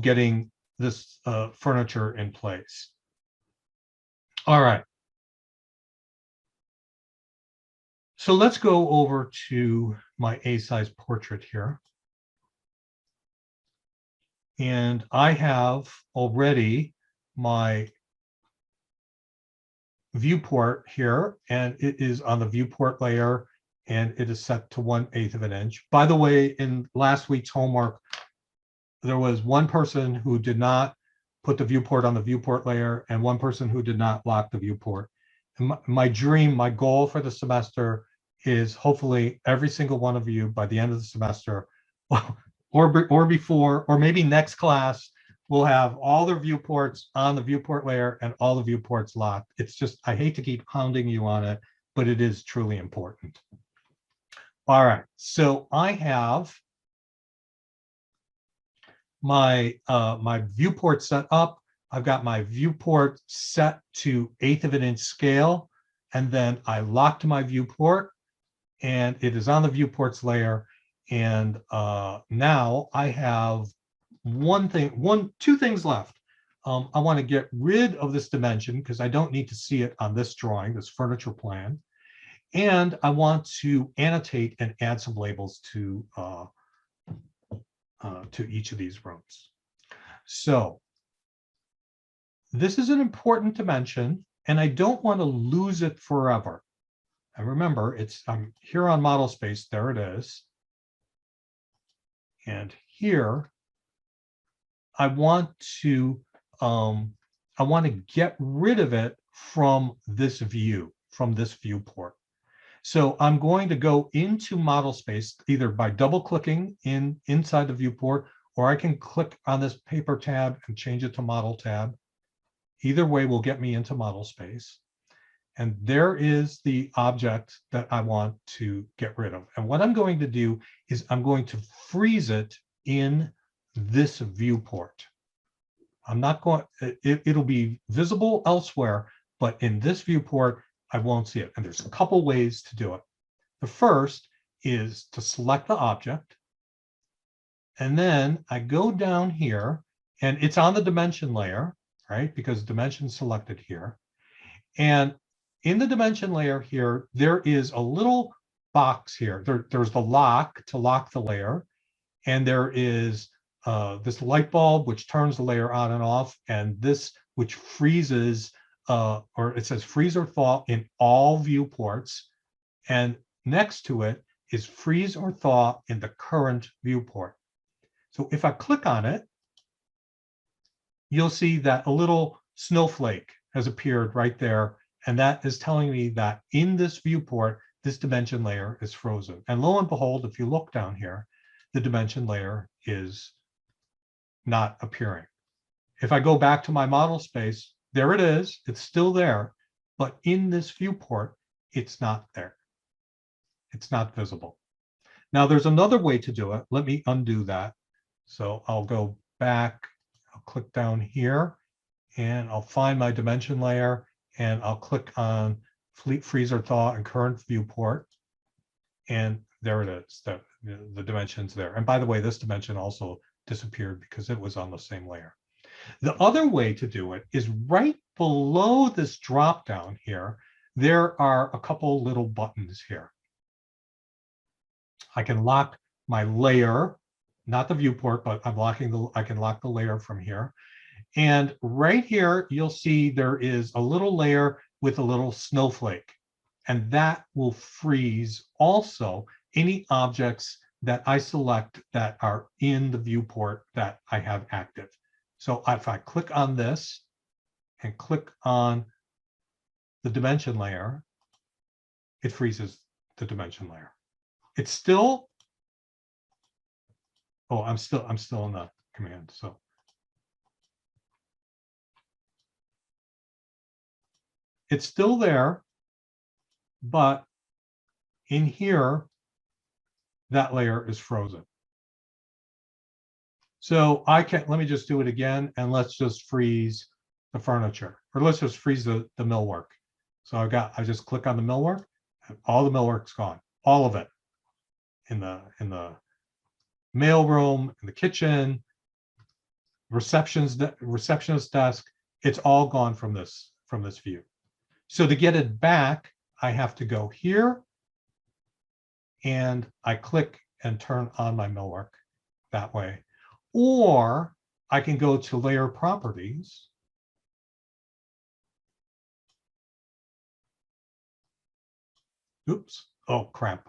getting this furniture in place. All right. So let's go over to my A-size portrait here. And I have already my viewport here, and it is on the viewport layer, and it is set to 1/8 of an inch. By the way, in last week's homework, there was one person who did not put the viewport on the viewport layer and one person who did not lock the viewport. And my dream, my goal for the semester is hopefully every single one of you by the end of the semester or before, or maybe next class, will have all their viewports on the viewport layer and all the viewports locked. It's just, I hate to keep hounding you on it, but it is truly important. All right, so I have my my viewport set up. I've got my viewport set to 1/8 of an inch scale, and then I locked my viewport, and it is on the viewports layer. And now I have two things left. I want to get rid of this dimension because I don't need to see it on this drawing, this furniture plan. And I want to annotate and add some labels to each of these rooms. So this is an important dimension, and I don't want to lose it forever. And remember, I'm here on model space. There it is. And here, I want to get rid of it from this view, from this viewport. So I'm going to go into model space either by double clicking inside the viewport, or I can click on this paper tab and change it to model tab. Either way will get me into model space. And there is the object that I want to get rid of. And what I'm going to do is I'm going to freeze it in this viewport. I'm not going, it'll be visible elsewhere, but in this viewport, I won't see it. And there's a couple ways to do it. The first is to select the object. And then I go down here, and it's on the dimension layer, right? Because dimension selected here. And in the dimension layer here, there is a little box here. There's the lock to lock the layer. And there is this light bulb, which turns the layer on and off. And this, which freezes, or it says freeze or thaw in all viewports. And next to it is freeze or thaw in the current viewport. So if I click on it, you'll see that a little snowflake has appeared right there. And that is telling me that in this viewport, this dimension layer is frozen. And lo and behold, if you look down here, the dimension layer is not appearing. If I go back to my model space, there it is, it's still there, but in this viewport, it's not there. It's not visible. Now there's another way to do it. Let me undo that. So I'll go back, I'll click down here, and I'll find my dimension layer, and I'll click on freezer thaw and current viewport. And there it is, the dimensions there. And by the way, this dimension also disappeared because it was on the same layer. The other way to do it is right below this drop down here, there are a couple little buttons here. I can lock my layer, not the viewport, but I can lock the layer from here. And right here, you'll see there is a little layer with a little snowflake, and that will freeze also any objects that I select that are in the viewport that I have active. So if I click on this and click on the dimension layer, it freezes the dimension layer. It's still, oh, I'm still in the command. So it's still there, but in here, that layer is frozen. So I can, let me just do it again, and let's just freeze the furniture, or let's just freeze the millwork. So I just click on the millwork, and all the millwork's gone, all of it, in the mail room, in the kitchen, receptionist desk. It's all gone from this view. So to get it back, I have to go here, and I click and turn on my millwork that way. Or I can go to layer properties. Oops, oh crap.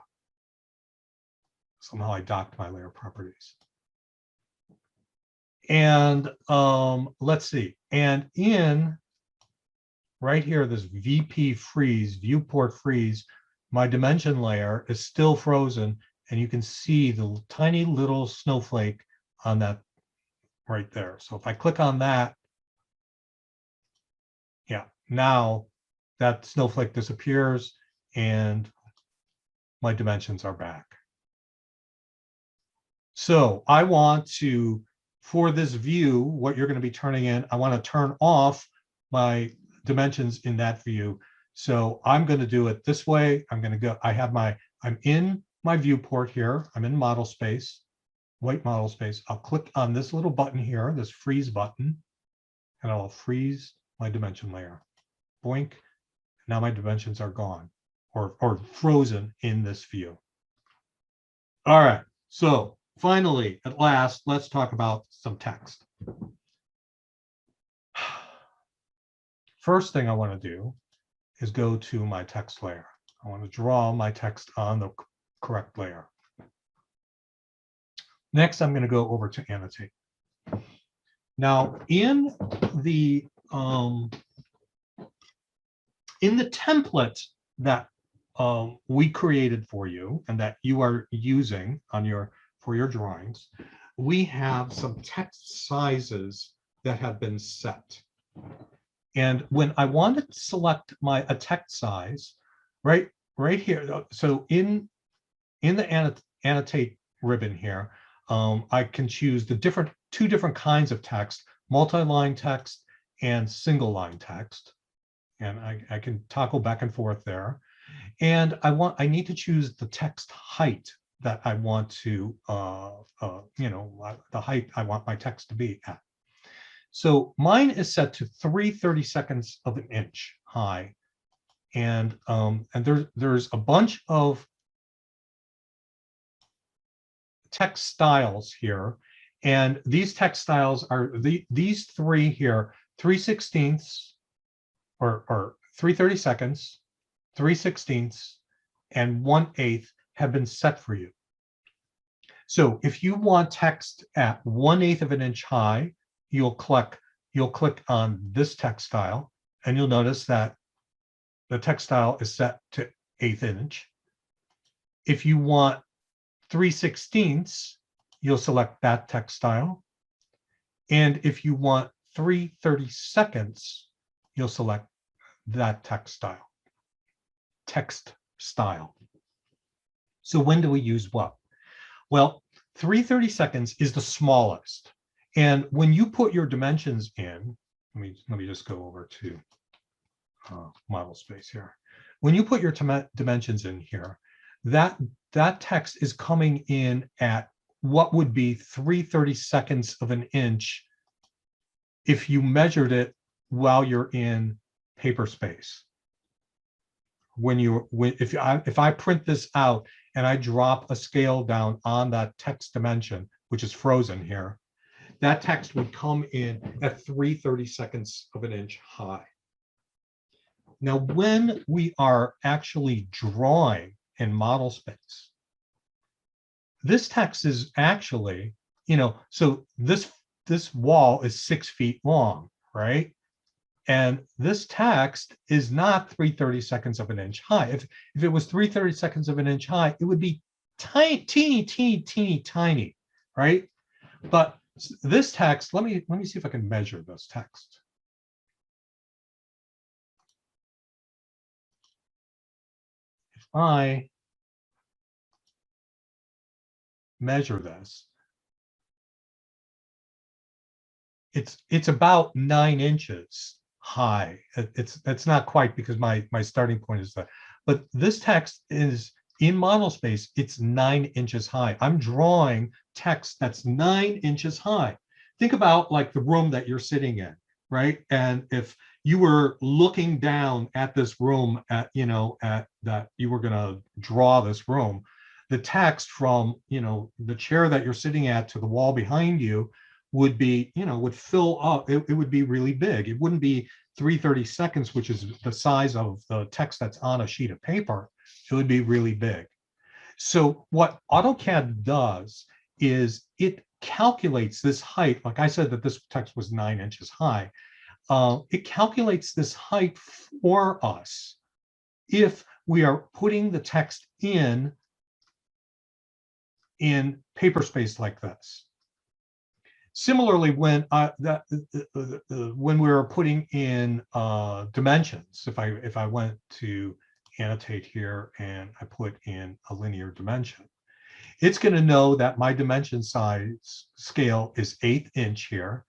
Somehow I docked my layer properties. And let's see, and in right here, this VP freeze, viewport freeze, my dimension layer is still frozen, and you can see the tiny little snowflake on that right there. So if I click on that, yeah, now that snowflake disappears and my dimensions are back. So I want to, for this view, what you're going to be turning in, I want to turn off my dimensions in that view. So I'm going to do it this way. I'm going to go, I'm in my viewport here. I'm in model space, white model space. I'll click on this little button here, this freeze button, and I'll freeze my dimension layer. Boink. Now my dimensions are gone or frozen in this view. All right. So finally, at last, let's talk about some text. First thing I want to do is go to my text layer. I want to draw my text on the correct layer. Next, I'm going to go over to annotate. Now, in the template that we created for you and that you are using on for your drawings, we have some text sizes that have been set. And when I want to select a text size, right here, so in the annotate ribbon here, I can choose the two different kinds of text, multi-line text and single line text. And I can toggle back and forth there. And I need to choose the text height that I want to, the height I want my text to be at. So mine is set to 3/32 of an inch high. And there's a bunch of text styles here. And these text styles are these three here, 3/16 or 3/32, 3/16, and 1/8 have been set for you. So if you want text at 1/8 of an inch high, you'll click on this text style, and you'll notice that the text style is set to 1/8 inch. If you want 3/16, you'll select that text style. And if you want 3/32, you'll select that text style. So when do we use what? Well, 3/32 is the smallest. And when you put your dimensions in, let me just go over to model space here. when you put your dimensions in here, that text is coming in at what would be 3/32 of an inch if you measured it while you're in paper space. If I print this out and I drop a scale down on that text dimension, which is frozen here, that text would come in at 3/32 of an inch high. Now, when we are actually drawing in model space, this text is actually, so this wall is 6 feet long, right? And this text is not 3/32 of an inch high. If it was 3/32 of an inch high, it would be tiny, teeny, tiny, right? But this text, let me see if I can measure this text. If I measure this, it's about 9 inches high. It's not quite, because my starting point is that, but this text is in model space, it's 9 inches high. I'm drawing text that's 9 inches high. Think about like the room that you're sitting in, right? And if you were looking down at this room at that you were going to draw this room, the text from, the chair that you're sitting at to the wall behind you would be, would fill up. It would be really big. It wouldn't be 3/32, which is the size of the text that's on a sheet of paper. It would be really big. So what AutoCAD does is it calculates this height. Like I said, that this text was 9 inches high. It calculates this height for us if we are putting the text in paper space like this. Similarly, when we were putting in dimensions, if I went to annotate here and I put in a linear dimension, it's going to know that my dimension size scale is 1/8 inch here.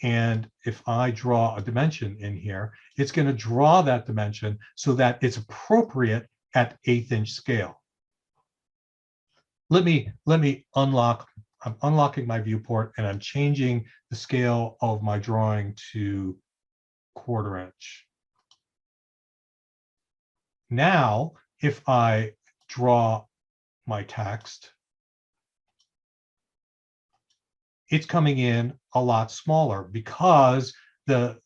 And if I draw a dimension in here, it's going to draw that dimension so that it's appropriate at 1/8 inch scale. Let me unlock. I'm unlocking my viewport and I'm changing the scale of my drawing to 1/4 inch. Now, if I draw my text, it's coming in a lot smaller because the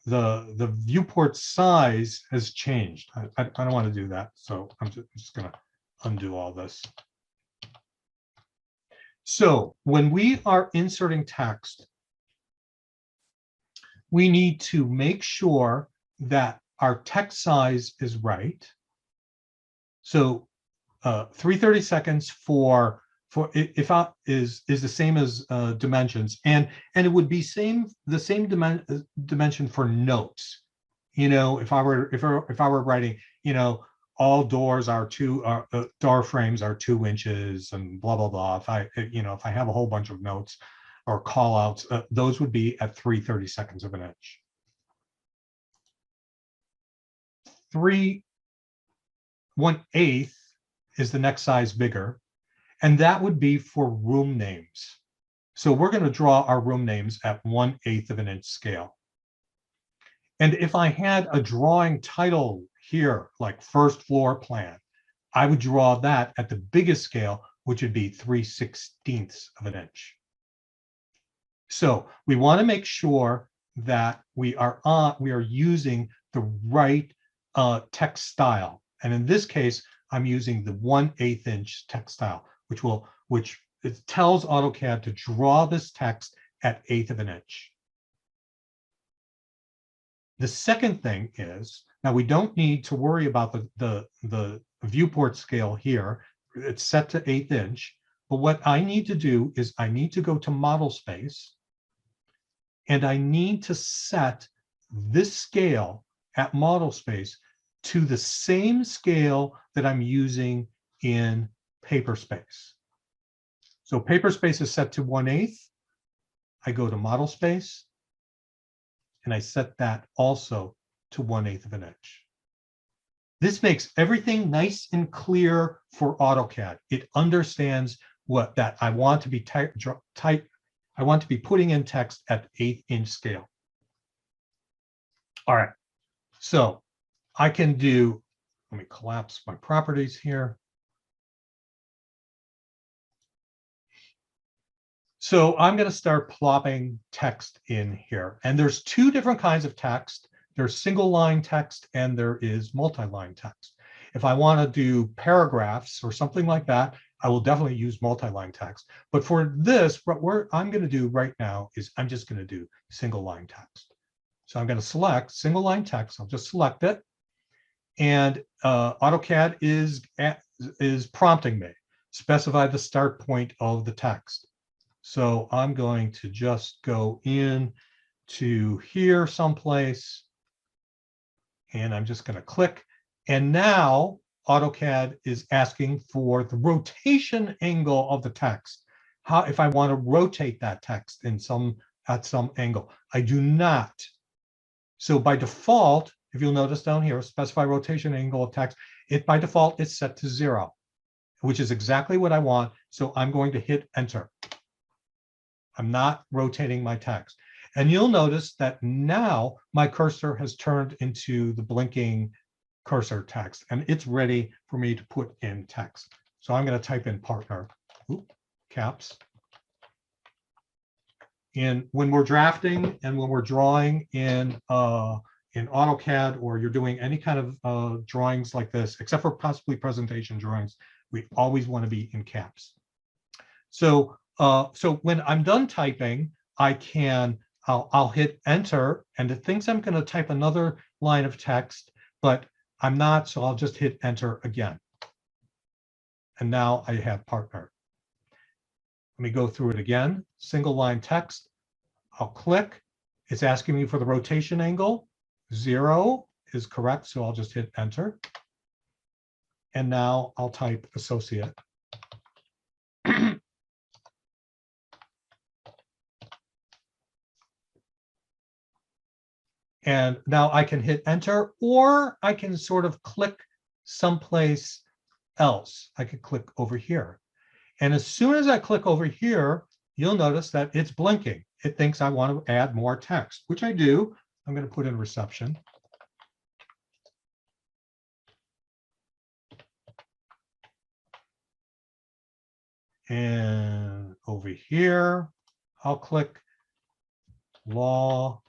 viewport size has changed. I don't want to do that, so I'm just going to undo all this. So when we are inserting text, we need to make sure that our text size is right. So 3/32 for if I is the same as dimensions, and it would be the same dimension for notes. If I were writing, all doors are door frames are 2 inches and blah blah blah. If I have a whole bunch of notes or call outs, those would be at 3/32 of an inch. 3/1/8 is the next size bigger, and that would be for room names. So we're going to draw our room names at 1/8 of an inch scale. And if I had a drawing title here, like first floor plan, I would draw that at the biggest scale, which would be 3/16 of an inch. So we want to make sure that we are using the right text style. And in this case, I'm using the 1/8 inch text style, which it tells AutoCAD to draw this text at 1/8 of an inch. The second thing is, now we don't need to worry about the viewport scale here. It's set to 1/8 inch. But what I need to do is I need to go to model space, and I need to set this scale at model space to the same scale that I'm using in paper space. So paper space is set to 1/8. I go to model space, and I set that also to 1/8 of an inch. This makes everything nice and clear for AutoCAD. It understands what that I want to be I want to be putting in text at 1/8" scale. All right, so I can do, let me collapse my properties here. So I'm going to start plopping text in here. And there's two different kinds of text. There's single line text and there is multi-line text. If I want to do paragraphs or something like that, I will definitely use multi-line text. But for this, what I'm going to do right now is I'm just going to do single line text. So I'm going to select single line text. I'll just select it. And AutoCAD is prompting me, specify the start point of the text. So I'm going to just go in to here someplace, and I'm just going to click. And now AutoCAD is asking for the rotation angle of the text. How, if I want to rotate that text in at some angle. I do not. So by default, if you'll notice down here, specify rotation angle of text, by default it's set to 0, which is exactly what I want. So I'm going to hit enter. I'm not rotating my text. And you'll notice that now my cursor has turned into the blinking cursor text, and it's ready for me to put in text. So I'm going to type in partner, caps. And when we're drafting and when we're drawing in AutoCAD, or you're doing any kind of drawings like this, except for possibly presentation drawings, we always want to be in caps. So when I'm done typing, I'll hit enter, and it thinks I'm going to type another line of text, but I'm not, so I'll just hit enter again. And now I have partner. Let me go through it again. Single line text. I'll click. It's asking me for the rotation angle. 0 is correct, so I'll just hit enter. And now I'll type associate. And now I can hit enter, or I can sort of click someplace else. I could click over here. And as soon as I click over here, you'll notice that it's blinking. It thinks I want to add more text, which I do. I'm going to put in reception. And over here, I'll click law.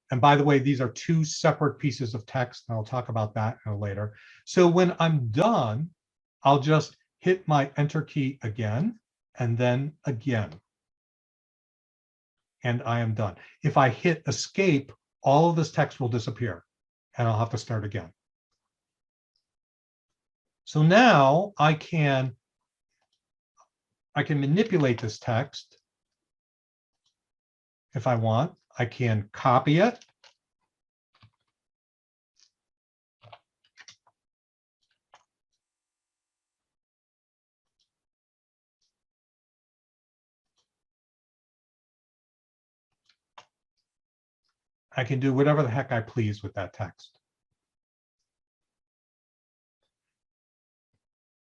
And by the way, these are two separate pieces of text, and I'll talk about that later. So when I'm done, I'll just hit my enter key again, and then again. And I am done. If I hit escape, all of this text will disappear, and I'll have to start again. So now I can manipulate this text if I want. I can copy it. I can do whatever the heck I please with that text.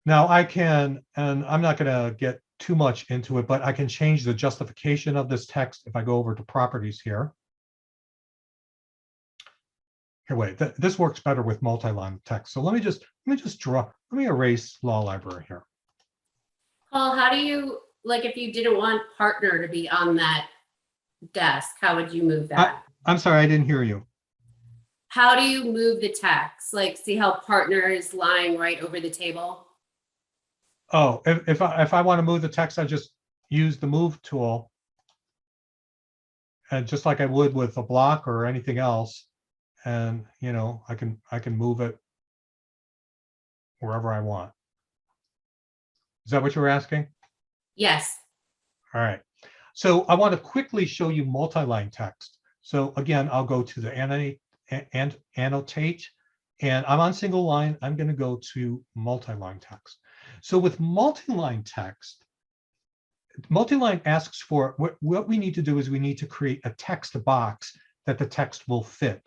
Now I can, and I'm not going to get too much into it, but I can change the justification of this text if I go over to properties here. Here, wait, this works better with multi-line text. So let me erase law library here. Paul, how do you, like, if you didn't want partner to be on that desk, how would you move that? I'm sorry, I didn't hear you. How do you move the text? Like, see how partner is lying right over the table? Oh, if I want to move the text, I just use the move tool. And just like I would with a block or anything else. And, you know, I can move it wherever I want. Is that what you were asking? Yes. All right. So I want to quickly show you multi-line text. So again, I'll go to the annotate, and I'm on single line. I'm going to go to multi-line text. So with multi-line text, multi-line asks for, what we need to do is we need to create a text box that the text will fit.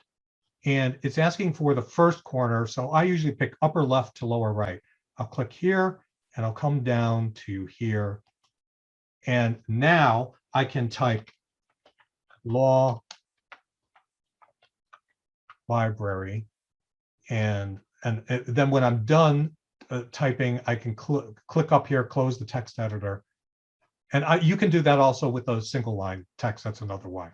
And it's asking for the first corner. So I usually pick upper left to lower right. I'll click here and I'll come down to here. And now I can type law library. And then when I'm done typing, I can click up here, close the text editor. And you can do that also with a single line text. That's another way.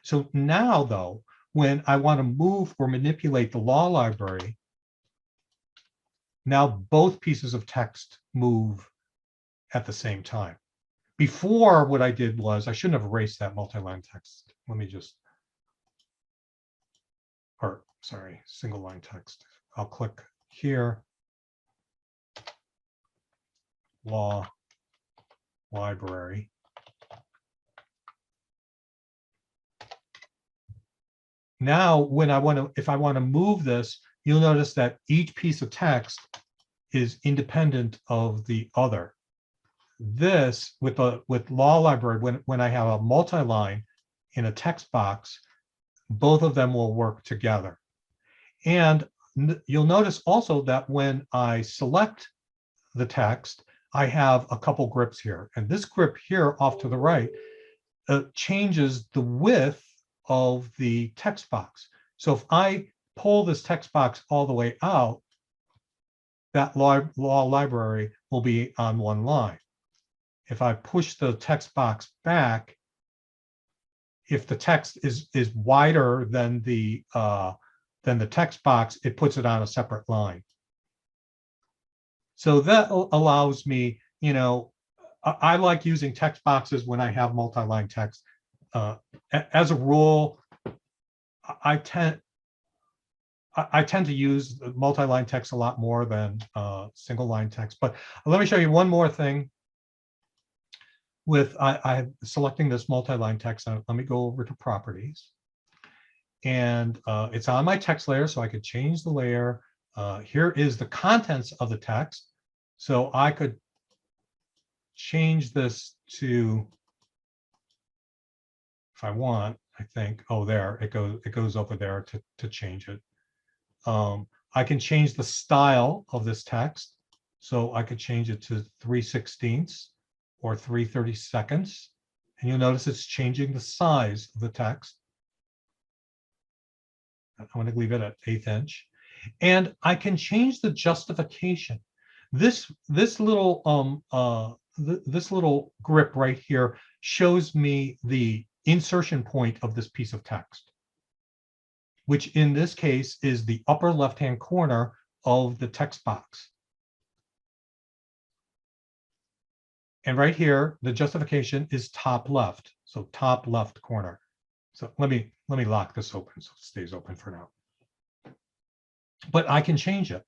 So now, though, when I want to move or manipulate the law library, now both pieces of text move at the same time. Before, what I did was, I shouldn't have erased that multi-line text. Let me just, or sorry, single line text. I'll click here, law library. Now, when if I want to move this, you'll notice that each piece of text is independent of the other. This with law library, when I have a multi-line in a text box, both of them will work together. And you'll notice also that when I select the text, I have a couple grips here. And this grip here off to the right changes the width of the text box. So if I pull this text box all the way out, that law library will be on one line. If I push the text box back, if the text is wider than the text box, it puts it on a separate line. So that allows me, I like using text boxes when I have multi-line text. As a rule, I tend to use multi-line text a lot more than single line text. But let me show you one more thing. With I'm selecting this multi-line text, let me go over to properties. And it's on my text layer, so I could change the layer. Here is the contents of the text. So I could change this to, if I want, I think, oh, there, it goes over there to change it. I can change the style of this text. So I could change it to 3/16 or 3/32. And you'll notice it's changing the size of the text. I want to leave it at 1/8 inch. And I can change the justification. This little grip right here shows me the insertion point of this piece of text, which in this case is the upper left-hand corner of the text box. And right here, the justification is top left, so top left corner. So let me lock this open so it stays open for now. But I can change it.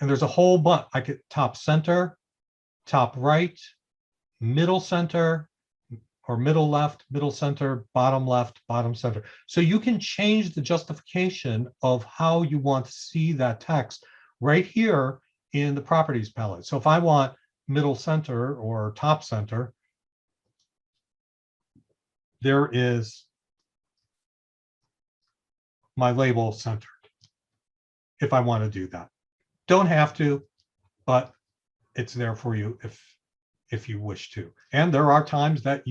And there's a whole bunch. I could top center, top right, middle center, or middle left, middle center, bottom left, bottom center. So you can change the justification of how you want to see that text right here in the properties palette. So if I want middle center or top center, there is my label centered, if I want to do that. Don't have to, but it's there for you if you wish to. And there are times that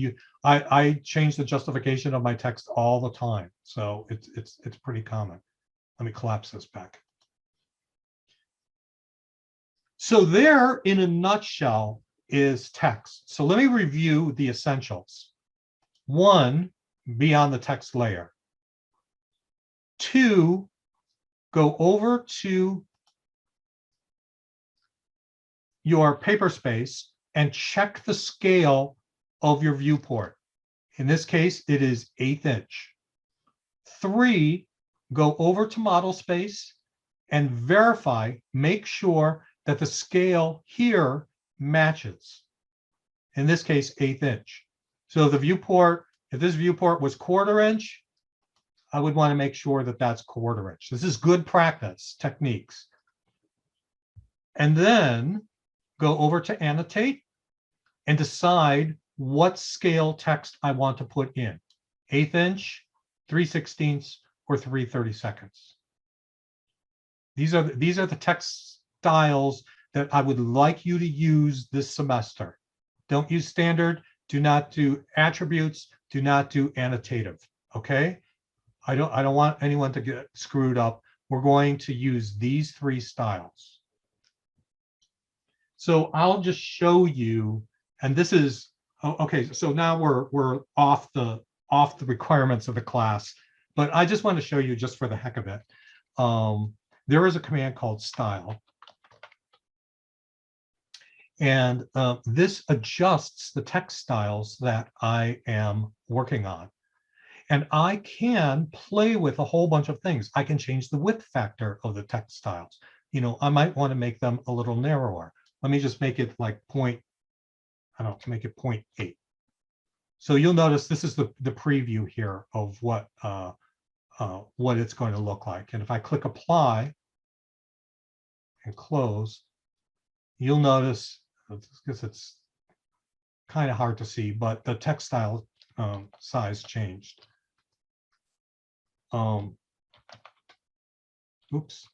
I change the justification of my text all the time. So it's pretty common. Let me collapse this back. So there, in a nutshell, is text. So let me review the essentials. 1, be on the text layer. 2, go over to your paper space and check the scale of your viewport. In this case, it is 1/8 inch. 3, go over to model space and verify, make sure that the scale here matches. In this case, 1/8 inch. So the viewport, if this viewport was 1/4 inch, I would want to make sure that that's 1/4 inch. This is good practice techniques. And then go over to annotate and decide what scale text I want to put in, 1/8 inch, 3/16, or 3/32. These are the text styles that I would like you to use this semester. Don't use standard, do not do attributes, do not do annotative, okay? I don't want anyone to get screwed up. We're going to use these 3 styles. So I'll just show you, and this is, okay, so now we're off the requirements of the class, but I just want to show you just for the heck of it. There is a command called style. And this adjusts the text styles that I am working on. And I can play with a whole bunch of things. I can change the width factor of the text styles. You know, I might want to make them a little narrower. Let me just make it like make it 0.8. So you'll notice this is the preview here of what it's going to look like. And if I click apply and close, you'll notice, because it's kind of hard to see, but the text style size changed. Oops.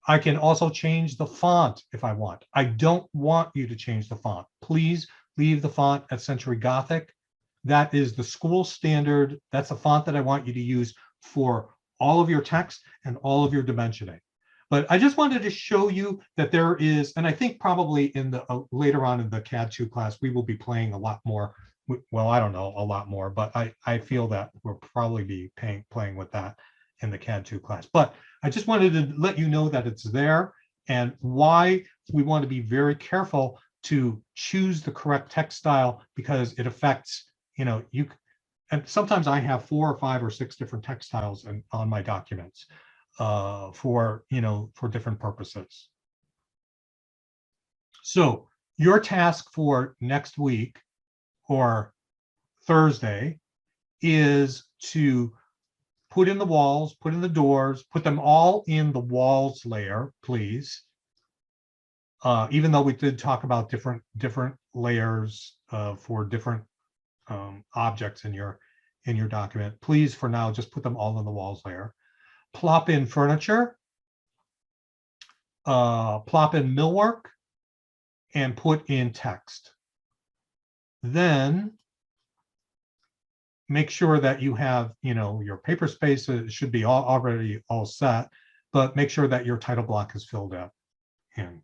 I can also change the font if I want. I don't want you to change the font. Please leave the font at Century Gothic. That is the school standard. That's the font that I want you to use for all of your text and all of your dimensioning. But I just wanted to show you that there is, and I think probably in the later on in the CAD 2 class, we will be playing a lot more. Well, I don't know a lot more, but I feel that we'll probably be playing with that in the CAD 2 class. But I just wanted to let you know that it's there and why we want to be very careful to choose the correct text style, because it affects, you know, and sometimes I have 4 or 5 or 6 different text styles on my documents for different purposes. So your task for next week or Thursday is to put in the walls, put in the doors, put them all in the walls layer, please. Even though we did talk about different layers for different objects in your document, please for now just put them all in the walls layer. Plop in furniture, plop in millwork, and put in text. Then make sure that you have, your paper spaces should be already all set, but make sure that your title block is filled out in.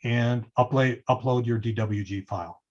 And upload your DWG file.